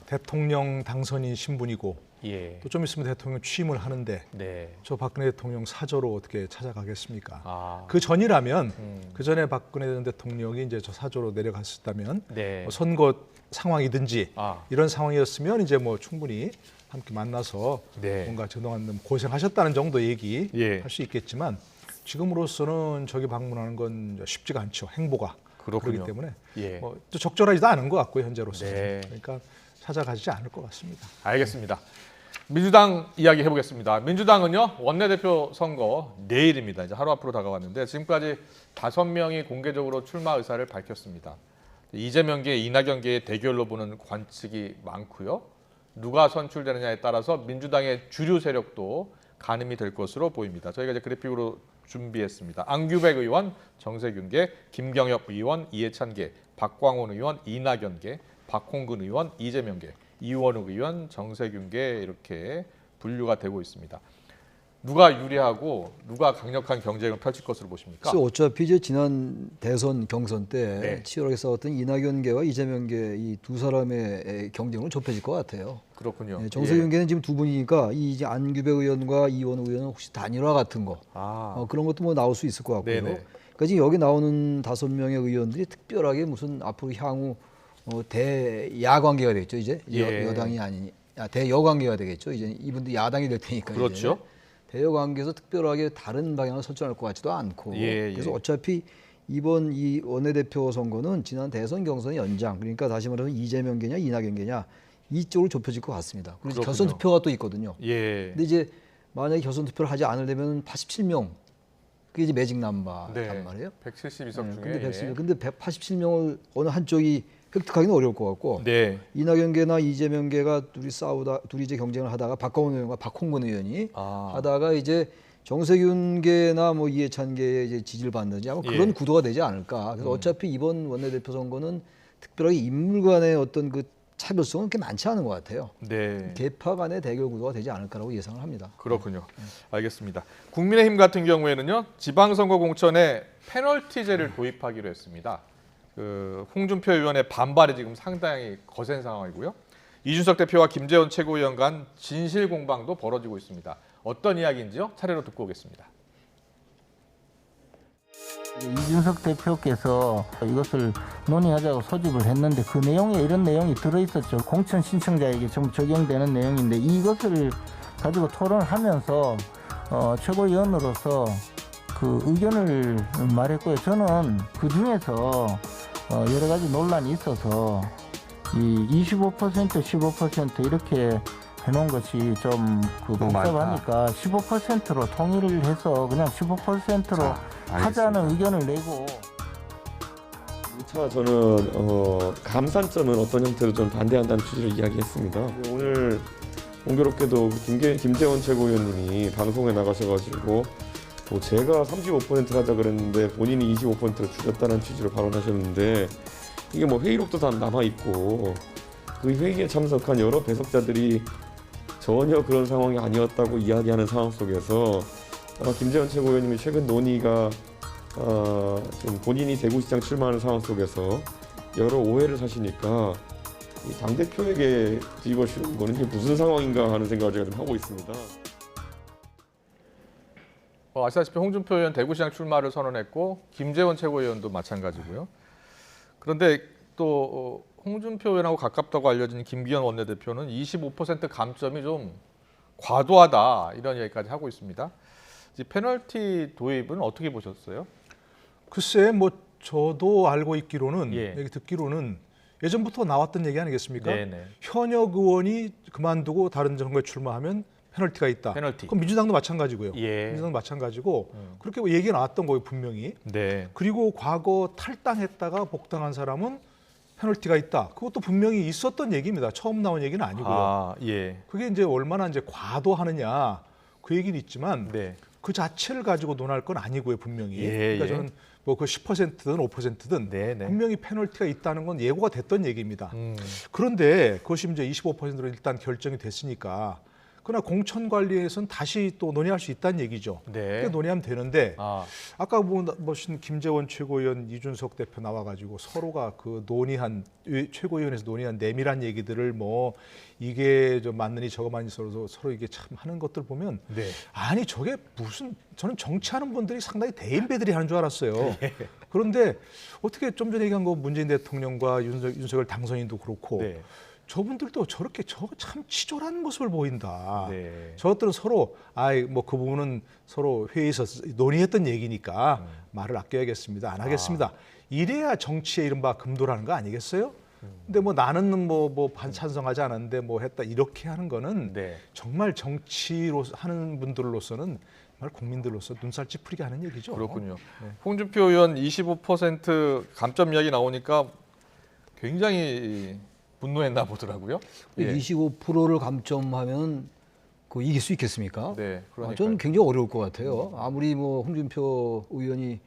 대통령 당선인 신분이고 예. 또 좀 있으면 대통령 취임을 하는데 네. 저 박근혜 대통령 사저로 어떻게 찾아가겠습니까? 그 전이라면 그 전에 박근혜 전 대통령이 이제 저 사저로 내려갔었다면 네. 뭐 선거 상황이든지 이런 상황이었으면 이제 뭐 충분히 함께 만나서 네. 뭔가 그동안 고생하셨다는 정도 얘기 예. 할 수 있겠지만 지금으로서는 저기 방문하는 건 쉽지가 않죠. 행보가. 그렇기 때문에 예. 뭐 또 적절하지도 않은 것 같고요. 현재로서. 네. 그러니까 찾아가지 않을 것 같습니다. 알겠습니다. 민주당 이야기 해보겠습니다. 민주당은요, 원내대표 선거 내일입니다. 이제 하루 앞으로 다가왔는데 지금까지 5명이 공개적으로 출마 의사를 밝혔습니다. 이재명계, 이낙연계의 대결로 보는 관측이 많고요. 누가 선출되느냐에 따라서 민주당의 주류 세력도 가늠이 될 것으로 보입니다. 저희가 이제 그래픽으로 준비했습니다. 안규백 의원, 정세균계, 김경엽 의원, 이해찬계, 박광온 의원, 이낙연계, 박홍근 의원, 이재명계, 이원욱 의원, 정세균계 이렇게 분류가 되고 있습니다. 누가 유리하고 누가 강력한 경쟁을 펼칠 것으로 보십니까? 어차피 이제 지난 대선 경선 때 치열하게 싸웠던 이낙연계와 이재명계 이 두 사람의 경쟁은 좁혀질 것 같아요. 그렇군요. 네, 정세균계는 지금 두 분이니까 이 이제 안규백 의원과 이원욱 의원은 혹시 단일화 같은 거 그런 것도 뭐 나올 수 있을 것 같고요. 그러니까 지금 여기 나오는 5명의 의원들이 특별하게 무슨 앞으로 향후 대야 관계가 되겠죠. 이제 여당이 아니니 대여 관계가 되겠죠. 이제 이분들 야당이 될 테니까. 그렇죠. 이제. 대여 관계에서 특별하게 다른 방향을 설정할 것 같지도 않고 그래서 어차피 이번 이 원내대표 선거는 지난 대선 경선의 연장 그러니까 다시 말해서 이재명계냐 이낙연계냐 이쪽으로 좁혀질 것 같습니다. 그리고 결선 투표가 또 있거든요. 근데 이제 만약에 결선 투표를 하지 않으려면 87명 그게 이제 매직 넘버란 말이에요. 172석 중에. 근데 187명을 어느 한쪽이 획득하기는 어려울 것 같고 이낙연계나 이재명계가 둘이 이제 경쟁을 하다가 박광온 의원과 박홍근 의원이 하다가 이제 정세균계나 뭐 이해찬계의 이제 지지를 받는지 아마 그런 구도가 되지 않을까. 그래서 어차피 이번 원내대표 선거는 특별하게 인물 간의 어떤 그 차별성은 그렇게 많지 않은 것 같아요. 계파 간의 대결 구도가 되지 않을까라고 예상을 합니다. 그렇군요. 알겠습니다. 국민의힘 같은 경우에는요, 지방선거 공천에 페널티제를 도입하기로 했습니다. 홍준표 의원의 반발이 지금 상당히 거센 상황이고요. 이준석 대표와 김재원 최고위원 간 진실 공방도 벌어지고 있습니다. 어떤 이야기인지요? 차례로 듣고 오겠습니다. 이준석 대표께서 이것을 논의하자고 소집을 했는데 그 내용에 이런 내용이 들어있었죠. 공천 신청자에게 좀 적용되는 내용인데 이것을 가지고 토론을 하면서 최고위원으로서 그 의견을 말했고요. 저는 그 중에서 여러 가지 논란이 있어서 이 25%, 15% 이렇게 해놓은 것이 좀 복잡하니까 15%로 통일을 해서 그냥 15%로 하자는 의견을 내고. 저는 감산점은 어떤 형태로 좀 반대한다는 취지를 이야기했습니다. 오늘 공교롭게도 김재원 최고위원님이 방송에 나가셔가지고 제가 35%를 하자 그랬는데 본인이 25%를 줄였다는 취지로 발언하셨는데 이게 뭐 회의록도 다 남아있고 그 회의에 참석한 여러 배석자들이 전혀 그런 상황이 아니었다고 이야기하는 상황 속에서 김재원 최고위원님이 최근 논의가 좀 본인이 대구시장 출마하는 상황 속에서 여러 오해를 사시니까 이 당대표에게 뒤집어 씌우는 거는 이게 무슨 상황인가 하는 생각을 제가 좀 하고 있습니다. 아시다시피 홍준표 의원 대구시장 출마를 선언했고 김재원 최고위원도 마찬가지고요. 그런데 또 홍준표 의원하고 가깝다고 알려진 김기현 원내대표는 25% 감점이 좀 과도하다 이런 얘기까지 하고 있습니다. 이 페널티 도입은 어떻게 보셨어요? 글쎄 뭐 저도 알고 있기로는 얘기 듣기로는 예전부터 나왔던 얘기 아니겠습니까? 현역 의원이 그만두고 다른 선거에 출마하면 페널티가 있다. 그럼 민주당도 마찬가지고요. 민주당도 마찬가지고 그렇게 얘기가 나왔던 거예요 분명히. 그리고 과거 탈당했다가 복당한 사람은 페널티가 있다. 그것도 분명히 있었던 얘기입니다. 처음 나온 얘기는 아니고요. 그게 이제 얼마나 이제 과도하느냐 그 얘기는 있지만 그 자체를 가지고 논할 건 아니고요 분명히. 그러니까 저는 뭐 그 10%든 5%든 분명히 페널티가 있다는 건 예고가 됐던 얘기입니다. 그런데 그것이 이제 25%로 일단 결정이 됐으니까 그러나 공천 관리에서는 다시 또 논의할 수 있다는 얘기죠. 네. 논의하면 되는데 아까 보신 김재원 최고위원, 이준석 대표 나와가지고 서로가 그 논의한 최고위원회에서 논의한 내밀한 얘기들을 뭐 이게 저 맞느니 저거 맞느니 서로 이게 참 하는 것들 보면 아니 저게 무슨 저는 정치하는 분들이 상당히 대인배들이 하는 줄 알았어요. 그런데 어떻게 좀 전에 얘기한 거 문재인 대통령과 윤석열 당선인도 그렇고 저분들도 저렇게 저거 참 치졸한 모습을 보인다. 저것들은 서로 뭐 그 부분은 서로 회의에서 논의했던 얘기니까 말을 아껴야겠습니다. 안 하겠습니다. 이래야 정치의 이른바 금도라는 거 아니겠어요? 근데 뭐 나는 뭐 반찬성하지 않았는데 뭐 했다 이렇게 하는 거는 정말 정치로 하는 분들로서는 정말 국민들로서 눈살 찌푸리게 하는 얘기죠. 그렇군요. 홍준표 의원 25% 감점 이야기 나오니까 굉장히 분노했나 보더라고요. 25%를 감점하면 그 이길 수 있겠습니까? 저는 굉장히 어려울 것 같아요. 아무리 뭐 홍준표 의원이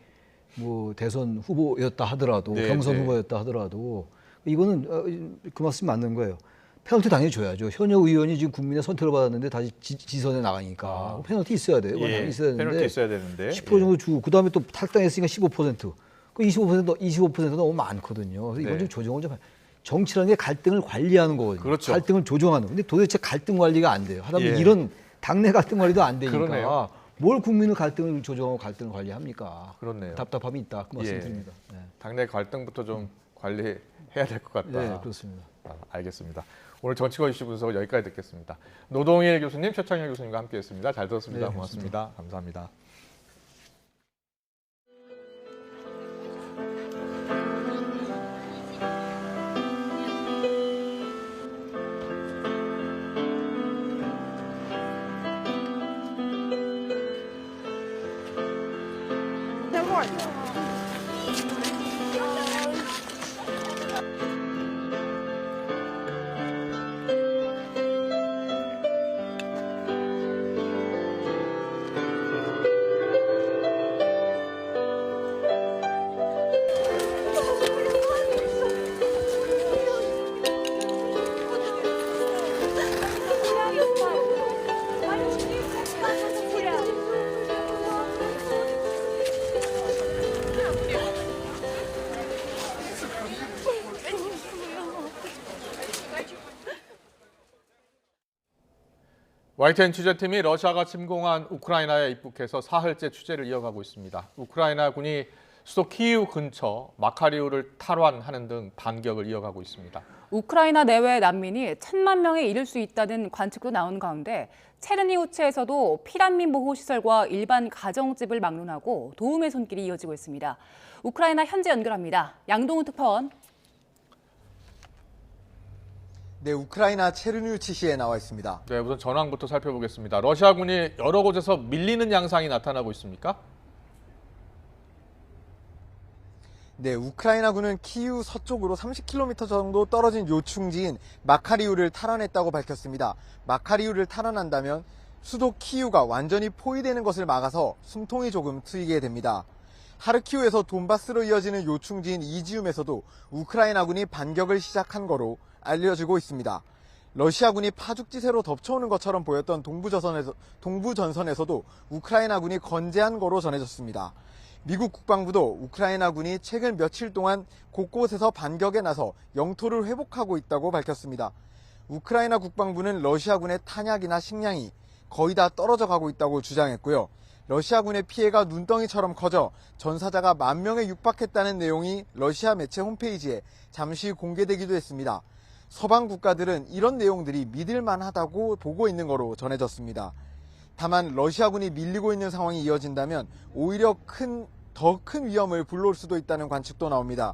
뭐 대선 후보였다 하더라도 경선 후보였다 하더라도 이거는 그 말씀이 맞는 거예요. 페널티 당연히 줘야죠. 현역 의원이 지금 국민의 선택을 받았는데 다시 지선에 나가니까 페널티 있어야 돼요. 있어야 되는데 페널티 있어야 되는데 10% 정도 주고 그다음에 또 탈당했으니까 15%. 그 25%가 너무 많거든요. 그래서 이건 좀 조정을 좀 정치라는 게 갈등을 관리하는 거거든요. 그렇죠. 갈등을 조정하는. 근데 도대체 갈등 관리가 안 돼요. 하다 보면 이런 당내 갈등 관리도 안 되니까 그러네요. 뭘 국민의 갈등을 조정하고 갈등을 관리합니까? 그렇네요. 답답함이 있다. 그 말씀드립니다. 당내 갈등부터 좀 관리해야 될 것 같다. 네, 그렇습니다. 알겠습니다. 오늘 정치권 이슈 분석 여기까지 듣겠습니다. 노동일 교수님, 최창현 교수님과 함께했습니다. 잘 들었습니다. 고맙습니다. 감사합니다. YTN 취재팀이 러시아가 침공한 우크라이나에 입국해서 사흘째 취재를 이어가고 있습니다. 우크라이나군이 수도 키이우 근처 마카리우를 탈환하는 등 반격을 이어가고 있습니다. 우크라이나 내외 난민이 1,000만 명에 이를 수 있다는 관측도 나온 가운데 체르니우츠에서도 피난민 보호시설과 일반 가정집을 막론하고 도움의 손길이 이어지고 있습니다. 우크라이나 현지 연결합니다. 양동훈 특파원. 네, 우크라이나 체르니우츠시에 나와 있습니다. 네, 우선 전황부터 살펴보겠습니다. 러시아군이 여러 곳에서 밀리는 양상이 나타나고 있습니까? 네, 우크라이나군은 키이우 서쪽으로 30km 정도 떨어진 요충지인 마카리우를 탈환했다고 밝혔습니다. 마카리우를 탈환한다면 수도 키이우가 완전히 포위되는 것을 막아서 숨통이 조금 트이게 됩니다. 하르키우에서 돈바스로 이어지는 요충지인 이지움에서도 우크라이나군이 반격을 시작한 거로 알려지고 있습니다. 러시아군이 파죽지세로 덮쳐오는 것처럼 보였던 동부전선에서도 우크라이나군이 건재한 거로 전해졌습니다. 미국 국방부도 우크라이나군이 최근 며칠 동안 곳곳에서 반격에 나서 영토를 회복하고 있다고 밝혔습니다. 우크라이나 국방부는 러시아군의 탄약이나 식량이 거의 다 떨어져 가고 있다고 주장했고요. 러시아군의 피해가 눈덩이처럼 커져 전사자가 10,000명에 육박했다는 내용이 러시아 매체 홈페이지에 잠시 공개되기도 했습니다. 서방 국가들은 이런 내용들이 믿을만하다고 보고 있는 거로 전해졌습니다. 다만 러시아군이 밀리고 있는 상황이 이어진다면 오히려 더 큰 위험을 불러올 수도 있다는 관측도 나옵니다.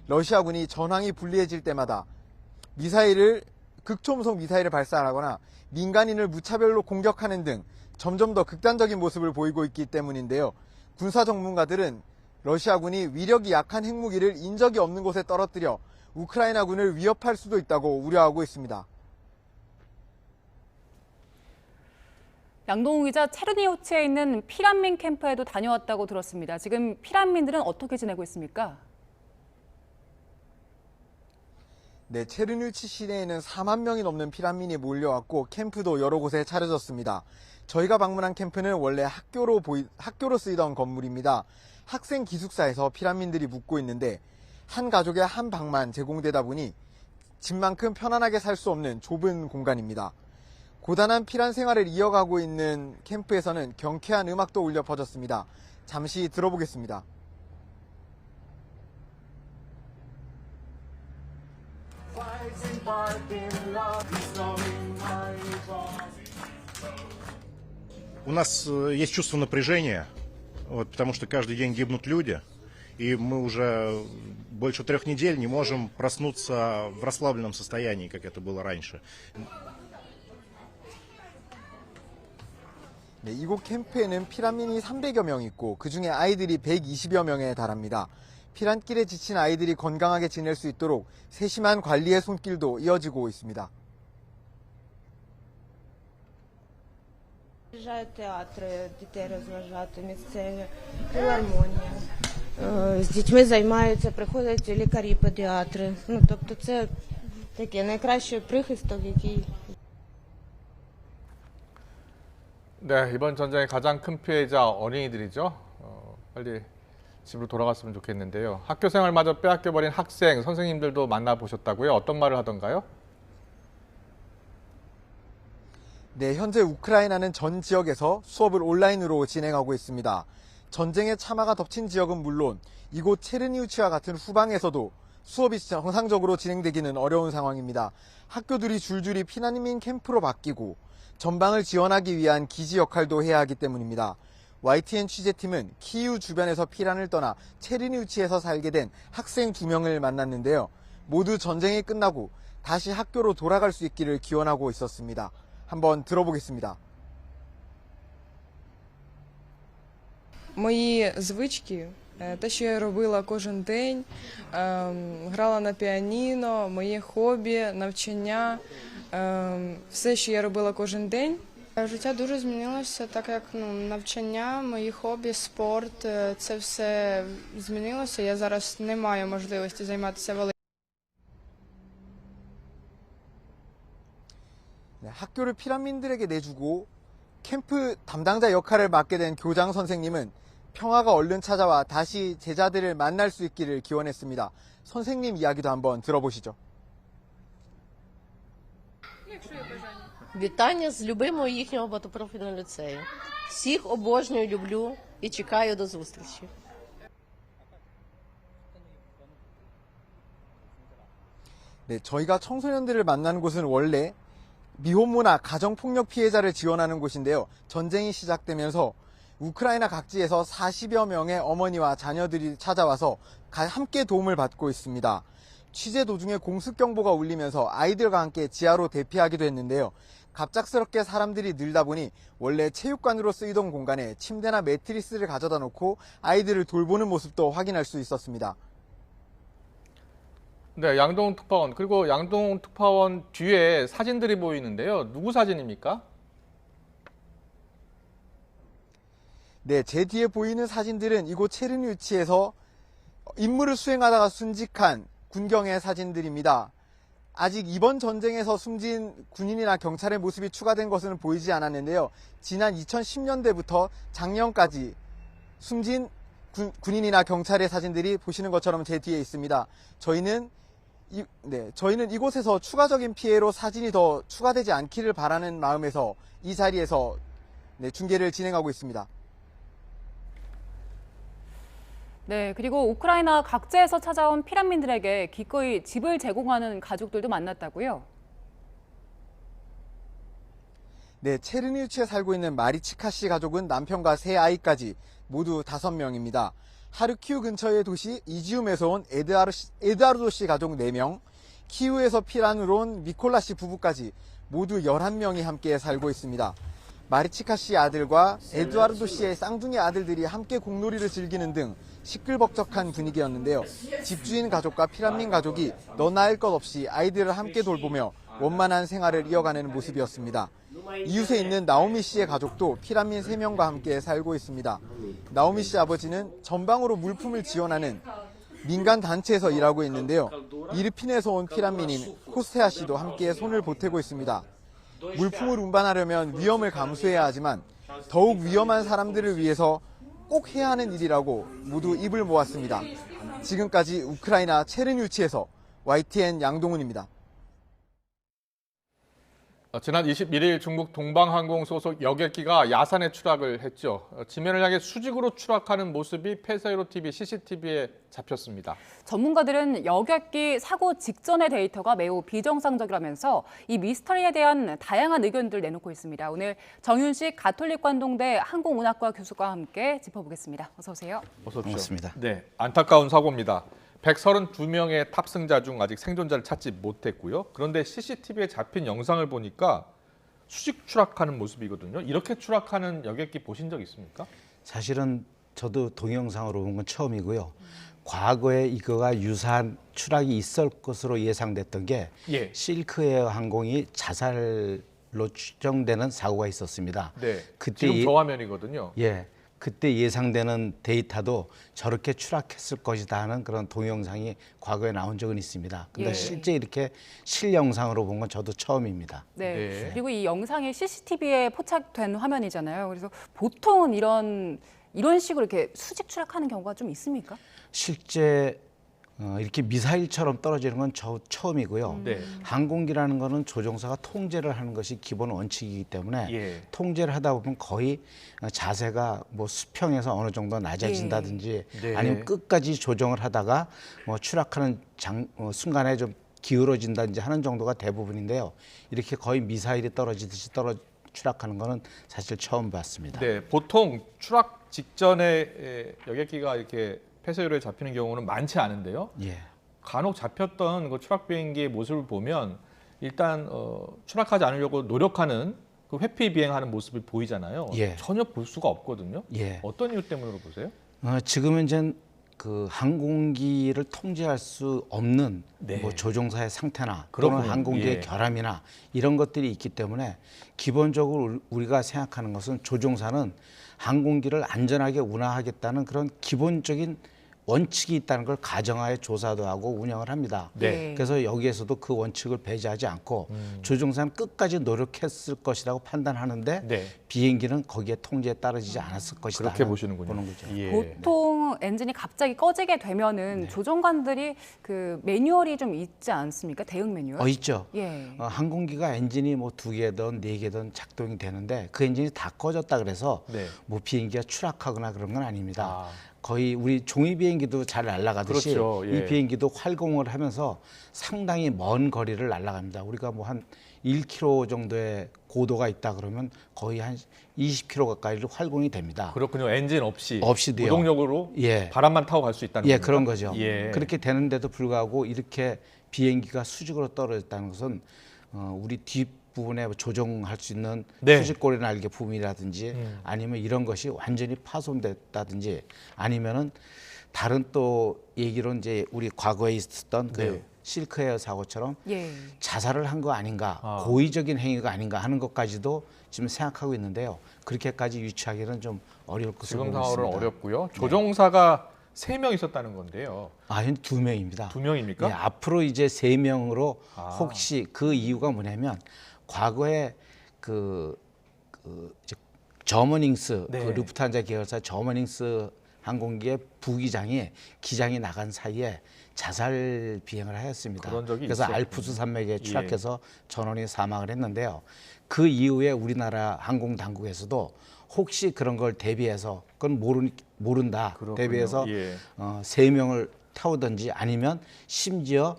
러시아군이 전황이 불리해질 때마다 극초음속 미사일을 발사하거나 민간인을 무차별로 공격하는 등 점점 더 극단적인 모습을 보이고 있기 때문인데요. 군사 전문가들은 러시아군이 위력이 약한 핵무기를 인적이 없는 곳에 떨어뜨려 우크라이나군을 위협할 수도 있다고 우려하고 있습니다. 양동훈 기자, 체르니우츠에 있는 피난민 캠프에도 다녀왔다고 들었습니다. 지금 피난민들은 어떻게 지내고 있습니까? 네, 체르뉴치 시내에는 4만 명이 넘는 피난민이 몰려왔고 캠프도 여러 곳에 차려졌습니다. 저희가 방문한 캠프는 원래 학교로 쓰이던 건물입니다. 학생 기숙사에서 피난민들이 묵고 있는데 한 가족에 한 방만 제공되다 보니 집만큼 편안하게 살 수 없는 좁은 공간입니다. 고단한 피난 생활을 이어가고 있는 캠프에서는 경쾌한 음악도 울려 퍼졌습니다. 잠시 들어보겠습니다. У нас есть чувство напряжения, потому что каждый день гибнут люди, и мы уже больше 3 недель не можем проснуться в расслабленном состоянии, как это было раньше. 네, 이곳 캠프에는 피난민이 300여 명 있고 그중에 아이들이 120여 명에 달합니다. 피난길에 지친 아이들이 건강하게 지낼 수 있도록 세심한 관리의 손길도 이어지고 있습니다. Приїжджають театри, дітей розважати, місцеві, філармонія. З дітьми займаються, приходять лікарі, педіатри. Ну, тобто це такий найкращий прихисток, який... 네, 이번 전쟁의 가장 큰 피해자 어린이들이죠. 빨리 집으로 돌아갔으면 좋겠는데요. 학교 생활마저 빼앗겨버린 학생, 선생님들도 만나보셨다고요? 어떤 말을 하던가요? 네, 현재 우크라이나는 전 지역에서 수업을 온라인으로 진행하고 있습니다. 전쟁의 참화가 덮친 지역은 물론 이곳 체르니우치와 같은 후방에서도 수업이 정상적으로 진행되기는 어려운 상황입니다. 학교들이 줄줄이 피난민 캠프로 바뀌고 전방을 지원하기 위한 기지 역할도 해야 하기 때문입니다. YTN 취재팀은 키이우 주변에서 피난을 떠나 체르니우치에서 살게 된 학생 2명을 만났는데요. 모두 전쟁이 끝나고 다시 학교로 돌아갈 수 있기를 기원하고 있었습니다. 한번 들어보겠습니다. Мої звички, те, що я робила кожен день, грала на піаніно, моє хобі, навчання, все, що я робила кожен день. Життя дуже змінилося, так як навчання, мої хобі, спорт, це все змінилося. Я зараз не маю можливості займатися великим. 네, 학교를 피난민들에게 내주고 캠프 담당자 역할을 맡게 된 교장 선생님은 평화가 얼른 찾아와 다시 제자들을 만날 수 있기를 기원했습니다. 선생님 이야기도 한번 들어보시죠. Вітання з любимого їхнього багатопрофільного ліцею. Всіх обожнюю, люблю і чекаю до зустрічі. 네, 저희가 청소년들을 만나는 곳은 원래 미혼모나 가정폭력 피해자를 지원하는 곳인데요. 전쟁이 시작되면서 우크라이나 각지에서 40여 명의 어머니와 자녀들이 찾아와서 함께 도움을 받고 있습니다. 취재 도중에 공습경보가 울리면서 아이들과 함께 지하로 대피하기도 했는데요. 갑작스럽게 사람들이 늘다 보니 원래 체육관으로 쓰이던 공간에 침대나 매트리스를 가져다 놓고 아이들을 돌보는 모습도 확인할 수 있었습니다. 네, 양동훈 특파원, 그리고 양동훈 특파원 뒤에 사진들이 보이는데요. 누구 사진입니까? 네, 제 뒤에 보이는 사진들은 이곳 체르니우치에서 임무를 수행하다가 순직한 군경의 사진들입니다. 아직 이번 전쟁에서 숨진 군인이나 경찰의 모습이 추가된 것은 보이지 않았는데요. 지난 2010년대부터 작년까지 숨진 군인이나 경찰의 사진들이 보시는 것처럼 제 뒤에 있습니다. 저희는 이곳에서 추가적인 피해로 사진이 더 추가되지 않기를 바라는 마음에서 이 자리에서 중계를 진행하고 있습니다. 네, 그리고 우크라이나 각지에서 찾아온 피난민들에게 기꺼이 집을 제공하는 가족들도 만났다고요? 네, 체르니우치에 살고 있는 마리치카 씨 가족은 남편과 3아이까지 모두 5명입니다. 하르키우 근처의 도시 이지움에서 온 에드아르도 씨 가족 4명, 키우에서 피난으로 온 미콜라 씨 부부까지 모두 11명이 함께 살고 있습니다. 마리치카 씨 아들과 에드와르도 씨의 쌍둥이 아들들이 함께 공놀이를 즐기는 등 시끌벅적한 분위기였는데요. 집주인 가족과 피난민 가족이 너나 할 것 없이 아이들을 함께 돌보며 원만한 생활을 이어가는 모습이었습니다. 이웃에 있는 나오미 씨의 가족도 피난민 3명과 함께 살고 있습니다. 나오미 씨 아버지는 전방으로 물품을 지원하는 민간 단체에서 일하고 있는데요. 이르핀에서 온 피란민인 코스테아 씨도 함께 손을 보태고 있습니다. 물품을 운반하려면 위험을 감수해야 하지만 더욱 위험한 사람들을 위해서 꼭 해야 하는 일이라고 모두 입을 모았습니다. 지금까지 우크라이나 체르뉴치에서 YTN 양동훈입니다. 지난 21일 중국 동방항공 소속 여객기가 야산에 추락을 했죠. 지면을 향해 수직으로 추락하는 모습이 폐쇄로 TV CCTV에 잡혔습니다. 전문가들은 여객기 사고 직전의 데이터가 매우 비정상적이라면서 이 미스터리에 대한 다양한 의견들을 내놓고 있습니다. 오늘 정윤식 가톨릭관동대 항공운학과 교수와 함께 짚어보겠습니다. 어서 오세요. 어서 오십시오. 반갑습니다. 네, 안타까운 사고입니다. 132명의 탑승자 중 아직 생존자를 찾지 못했고요. 그런데 CCTV에 잡힌 영상을 보니까 수직 추락하는 모습이거든요. 이렇게 추락하는 여객기 보신 적 있습니까? 사실은 저도 동영상으로 본 건 처음이고요. 과거에 이거가 유사한 추락이 있을 것으로 예상됐던 게 실크에어 항공이 자살로 추정되는 사고가 있었습니다. 네, 그때 지금 저 화면이거든요. 그때 예상되는 데이터도 저렇게 추락했을 것이다 하는 그런 동영상이 과거에 나온 적은 있습니다. 근데 실제 이렇게 실영상으로 본 건 저도 처음입니다. 네. 그리고 이 영상이 CCTV에 포착된 화면이잖아요. 그래서 보통은 이런 식으로 이렇게 수직 추락하는 경우가 좀 있습니까? 실제 이렇게 미사일처럼 떨어지는 건 처음이고요. 항공기라는 거는 조종사가 통제를 하는 것이 기본 원칙이기 때문에 통제를 하다 보면 거의 자세가 뭐 수평에서 어느 정도 낮아진다든지 아니면 끝까지 조정을 하다가 뭐 추락하는 순간에 좀 기울어진다든지 하는 정도가 대부분인데요. 이렇게 거의 미사일이 떨어지듯이 추락하는 거는 사실 처음 봤습니다. 네, 보통 추락 직전에 여객기가 이렇게 폐쇄율에 잡히는 경우는 많지 않은데요. 간혹 잡혔던 그 추락 비행기의 모습을 보면 일단 추락하지 않으려고 노력하는 그 회피 비행하는 모습이 보이잖아요. 전혀 볼 수가 없거든요. 어떤 이유 때문으로 보세요? 지금은 이제 그 항공기를 통제할 수 없는 뭐 조종사의 상태나 또는 항공기의 결함이나 이런 것들이 있기 때문에 기본적으로 우리가 생각하는 것은 조종사는 항공기를 안전하게 운항하겠다는 그런 기본적인 원칙이 있다는 걸 가정하에 조사도 하고 운영을 합니다. 그래서 여기에서도 그 원칙을 배제하지 않고 조종사는 끝까지 노력했을 것이라고 판단하는데 비행기는 거기에 통제에 따라지지 않았을 것이다. 그렇게 보시는군요. 보는 거죠. 보통 엔진이 갑자기 꺼지게 되면은 조종관들이 그 매뉴얼이 좀 있지 않습니까? 대응 매뉴얼? 있죠. 항공기가 엔진이 뭐 2개든 4개든 작동이 되는데 그 엔진이 다 꺼졌다 그래서 뭐 비행기가 추락하거나 그런 건 아닙니다. 거의 우리 종이 비행기도 잘 날아가듯이 이 비행기도 활공을 하면서 상당히 먼 거리를 날아갑니다. 우리가 뭐 한 1km 정도의 고도가 있다 그러면 거의 한 20km 가까이를 활공이 됩니다. 그렇군요. 엔진 없이도요. 무동력으로 바람만 타고 갈 수 있다는 겁니까? 그런 거죠. 그렇게 되는데도 불구하고 이렇게 비행기가 수직으로 떨어졌다는 것은 우리 뒷부분에 조종할 수 있는 수직고리 날개 부분이라든지 아니면 이런 것이 완전히 파손됐다든지 아니면은 다른 또 얘기로 이제 우리 과거에 있었던 그 실크에어 사고처럼 자살을 한 거 아닌가, 고의적인 행위가 아닌가 하는 것까지도 지금 생각하고 있는데요. 그렇게까지 유추하기는 좀 어려울 것으로 보고 있습니다. 지금 상황은 어렵고요. 조종사가 3명 있었다는 건데요. 현 2명입니다. 2명입니까? 앞으로 이제 3명으로 혹시 그 이유가 뭐냐면 과거에 저머닝스 그 루프트한자 계열사 저머닝스 항공기의 부기장이 기장이 나간 사이에 자살 비행을 하였습니다. 그런 적이 그래서 알프스 산맥에 추락해서 전원이 사망을 했는데요. 그 이후에 우리나라 항공 당국에서도 혹시 그런 걸 대비해서 그건 모른다. 그렇군요. 대비해서 3명을 태우든지 아니면 심지어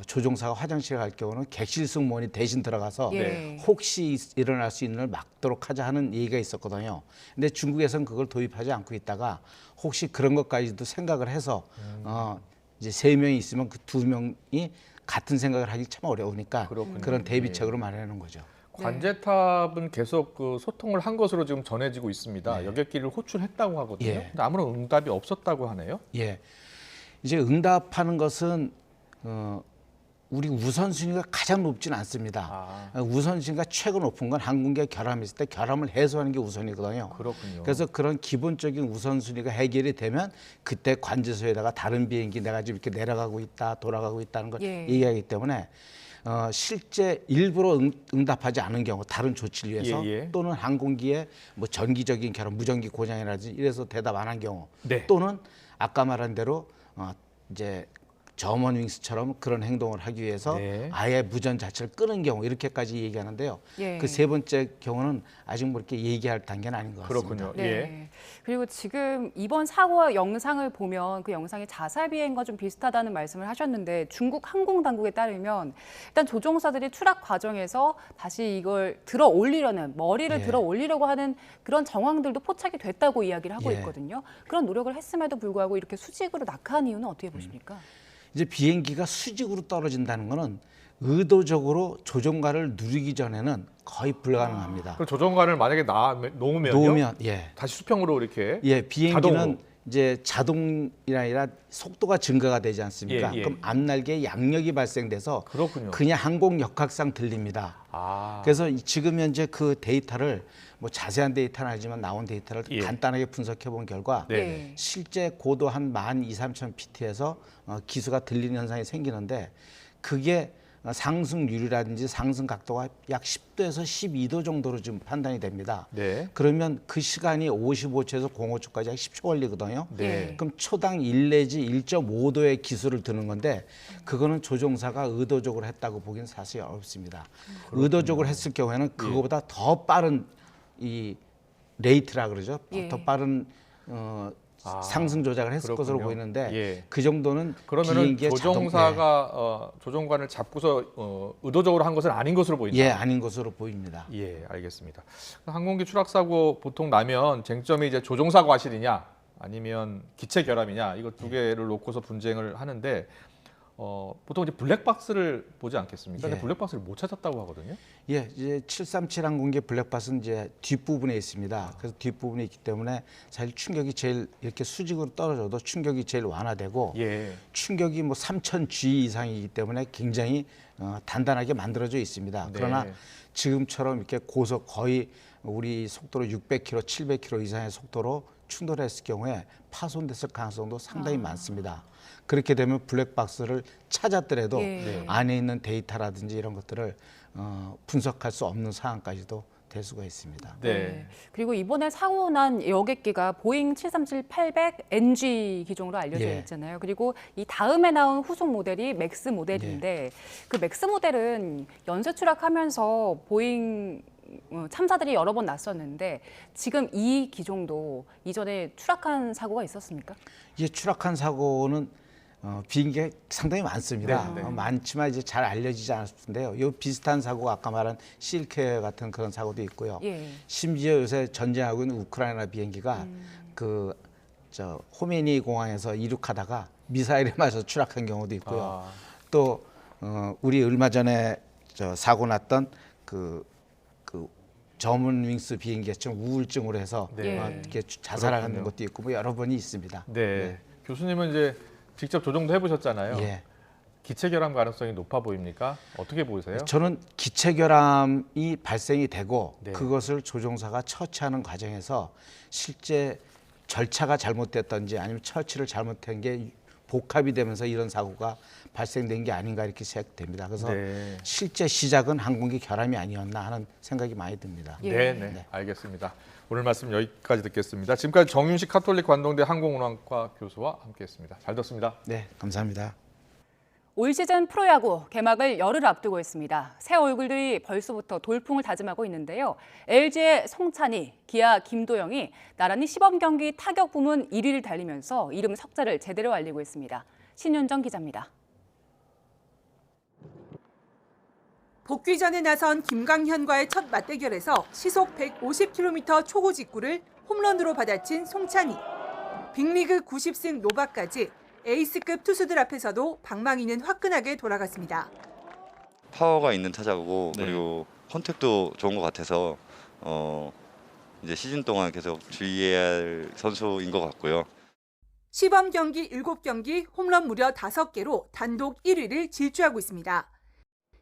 조종사가 화장실에 갈 경우는 객실승무원이 대신 들어가서 혹시 일어날 수 있는 걸 막도록 하자 하는 얘기가 있었거든요. 근데 중국에서는 그걸 도입하지 않고 있다가 혹시 그런 것까지도 생각을 해서 이제 3명이 있으면 그 2명이 같은 생각을 하기 참 어려우니까 그런 대비책으로 마련하는 거죠. 관제탑은 계속 그 소통을 한 것으로 지금 전해지고 있습니다. 여객기를 호출했다고 하거든요. 근데 아무런 응답이 없었다고 하네요. 이제 응답하는 것은 우리 우선순위가 가장 높지는 않습니다. 우선순위가 최고 높은 건 항공기가 결함했을 때 결함을 해소하는 게 우선이거든요. 그렇군요. 그래서 그런 기본적인 우선순위가 해결이 되면 그때 관제소에다가 다른 비행기 내가 지금 이렇게 내려가고 있다, 돌아가고 있다는 걸 얘기하기 때문에 실제 일부러 응답하지 않은 경우 다른 조치를 위해서 또는 항공기에 뭐 전기적인 결함, 무전기 고장이라든지 이래서 대답 안 한 경우 또는 아까 말한 대로 이제 저먼윙스처럼 그런 행동을 하기 위해서 아예 무전 자체를 끄는 경우 이렇게까지 얘기하는데요. 그 세 번째 경우는 아직 뭐 이렇게 얘기할 단계는 아닌 것 같습니다. 그렇군요. 네. 그리고 지금 이번 사고와 영상을 보면 그 영상이 자살 비행과 좀 비슷하다는 말씀을 하셨는데 중국 항공 당국에 따르면 일단 조종사들이 추락 과정에서 다시 이걸 들어 올리려는 머리를 들어 올리려고 하는 그런 정황들도 포착이 됐다고 이야기를 하고 있거든요. 그런 노력을 했음에도 불구하고 이렇게 수직으로 낙하한 이유는 어떻게 보십니까? 이제 비행기가 수직으로 떨어진다는 거는 의도적으로 조종관을 누르기 전에는 거의 불가능합니다. 그 조종관을 만약에 놓으면 다시 수평으로 이렇게 비행기는 자동으로. 이제 자동이 아니라 속도가 증가가 되지 않습니까? 그럼 앞날개에 양력이 발생돼서 그냥 항공 역학상 들립니다. 그래서 지금 현재 그 데이터를 뭐 자세한 데이터는 아니지만 나온 데이터를 간단하게 분석해 본 결과 실제 고도 한 12,000~13,000피트에서 기수가 들리는 현상이 생기는데 그게 상승률이라든지 상승 각도가 약 10도에서 12도 정도로 지금 판단이 됩니다. 그러면 그 시간이 55초에서 05초까지 약 10초 걸리거든요. 그럼 초당 1 내지 1.5도의 기수를 드는 건데 그거는 조종사가 의도적으로 했다고 보기는 사실 어렵습니다. 의도적으로 했을 경우에는 그거보다 더 빠른 이 레이트라 그러죠. 더 빠른 상승 조작을 했을 것으로 보이는데 그 정도는 그러면은 조종사가 조종관을 잡고서 의도적으로 한 것은 아닌 것으로 보인다. 아닌 것으로 보입니다. 알겠습니다. 항공기 추락 사고 보통 나면 쟁점이 이제 조종사 과실이냐 아니면 기체 결함이냐 이거 두 개를 놓고서 분쟁을 하는데 보통 이제 블랙박스를 보지 않겠습니까? 근데 블랙박스를 못 찾았다고 하거든요. 이제 737 항공기 블랙박스는 이제 뒷부분에 있습니다. 그래서 뒷부분에 있기 때문에 사실 충격이 제일 이렇게 수직으로 떨어져도 충격이 제일 완화되고 충격이 뭐 3000G 이상이기 때문에 굉장히 단단하게 만들어져 있습니다. 그러나 지금처럼 이렇게 고속 거의 우리 속도로 600km, 700km 이상의 속도로 충돌했을 경우에 파손됐을 가능성도 상당히 많습니다. 그렇게 되면 블랙박스를 찾았더라도 안에 있는 데이터라든지 이런 것들을 분석할 수 없는 상황까지도 될 수가 있습니다. 그리고 이번에 사고 난 여객기가 보잉 737-800NG 기종으로 알려져 있잖아요. 그리고 이 다음에 나온 후속 모델이 맥스 모델인데 그 맥스 모델은 연쇄 추락하면서 보잉 참사들이 여러 번 났었는데 지금 이 기종도 이전에 추락한 사고가 있었습니까? 추락한 사고는 비행기가 상당히 많습니다. 많지만 이제 잘 알려지지 않았는데요. 이 비슷한 사고가 아까 말한 실케 같은 그런 사고도 있고요. 심지어 요새 전쟁하고 있는 우크라이나 비행기가 호메니 공항에서 이륙하다가 미사일에 맞아서 추락한 경우도 있고요. 또 우리 얼마 전에 사고 났던 그 저먼윙스 비행기처럼 우울증으로 해서 이렇게 자살하는 것도 있고 뭐 여러 번이 있습니다. 교수님은 이제 직접 조종도 해보셨잖아요. 기체 결함 가능성이 높아 보입니까? 어떻게 보세요? 저는 기체 결함이 발생이 되고 그것을 조종사가 처치하는 과정에서 실제 절차가 잘못됐던지 아니면 처치를 잘못한 게 복합이 되면서 이런 사고가 발생된 게 아닌가 이렇게 생각됩니다. 그래서 실제 시작은 항공기 결함이 아니었나 하는 생각이 많이 듭니다. 알겠습니다. 오늘 말씀 여기까지 듣겠습니다. 지금까지 정윤식 카톨릭 관동대 항공운항과 교수와 함께했습니다. 잘 들었습니다. 네, 감사합니다. 올 시즌 프로야구 개막을 열흘 앞두고 있습니다. 새 얼굴들이 벌써부터 돌풍을 다짐하고 있는데요. LG의 송찬희, 기아 김도영이 나란히 시범경기 타격 부문 1위를 달리면서 이름 석자를 제대로 알리고 있습니다. 신윤정 기자입니다. 복귀전에 나선 김강현과의 첫 맞대결에서 시속 150km 초구 직구를 홈런으로 받아친 송찬희. 빅리그 90승 노바까지 에이스급 투수들 앞에서도 방망이는 화끈하게 돌아갔습니다. 파워가 있는 타자고 그리고 컨택도 좋은 것 같아서 이제 시즌 동안 계속 주의해야 할 선수인 것 같고요. 시범 경기 7경기, 홈런 무려 5개로 단독 1위를 질주하고 있습니다.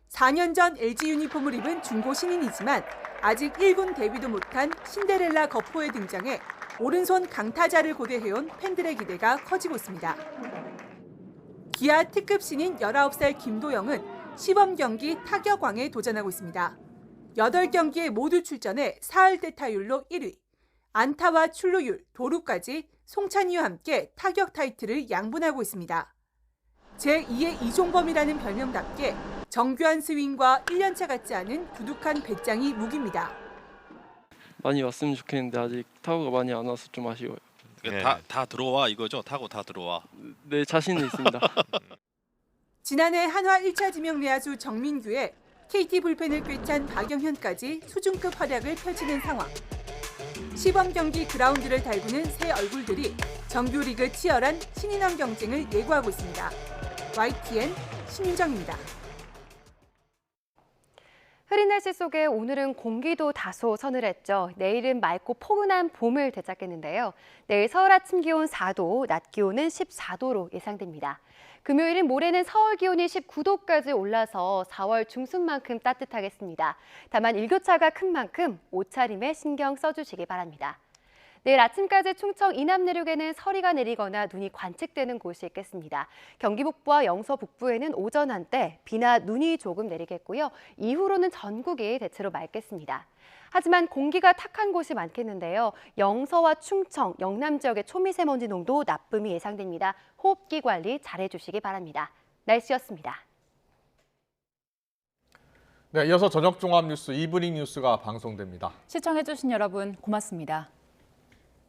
4년 전 LG 유니폼을 입은 중고 신인이지만 아직 1군 데뷔도 못한 신데렐라 거포에 등장해 오른손 강타자를 고대해온 팬들의 기대가 커지고 있습니다. 기아 특급 신인 19살 김도영은 시범 경기 타격왕에 도전하고 있습니다. 8경기에 모두 출전해 4할대 타율로 1위, 안타와 출루율, 도루까지 송찬이와 함께 타격 타이틀을 양분하고 있습니다. 제2의 이종범이라는 별명답게 정교한 스윙과 1년차 같지 않은 두둑한 배짱이 무기입니다. 많이 왔으면 좋겠는데 아직 타구가 많이 안 와서 좀 아쉬워요. 다 들어와 이거죠? 타고 다 들어와. 네, 자신은 있습니다. 지난해 한화 1차 지명 내야수 정민규에 KT 불펜을 꿰찬 박영현까지 수준급 활약을 펼치는 상황. 시범 경기 그라운드를 달구는 새 얼굴들이 정규리그 치열한 신인왕 경쟁을 예고하고 있습니다. YTN 신윤정입니다. 흐린 날씨 속에 오늘은 공기도 다소 서늘했죠. 내일은 맑고 포근한 봄을 되찾겠는데요. 내일 서울 아침 기온 4도, 낮 기온은 14도로 예상됩니다. 금요일인 모레는 서울 기온이 19도까지 올라서 4월 중순만큼 따뜻하겠습니다. 다만 일교차가 큰 만큼 옷차림에 신경 써주시기 바랍니다. 내일 아침까지 충청 이남 내륙에는 서리가 내리거나 눈이 관측되는 곳이 있겠습니다. 경기 북부와 영서 북부에는 오전 한때 비나 눈이 조금 내리겠고요. 이후로는 전국이 대체로 맑겠습니다. 하지만 공기가 탁한 곳이 많겠는데요. 영서와 충청, 영남 지역의 초미세먼지 농도 나쁨이 예상됩니다. 호흡기 관리 잘해주시기 바랍니다. 날씨였습니다. 네, 이어서 저녁 종합 뉴스 이브닝 뉴스가 방송됩니다. 시청해주신 여러분 고맙습니다.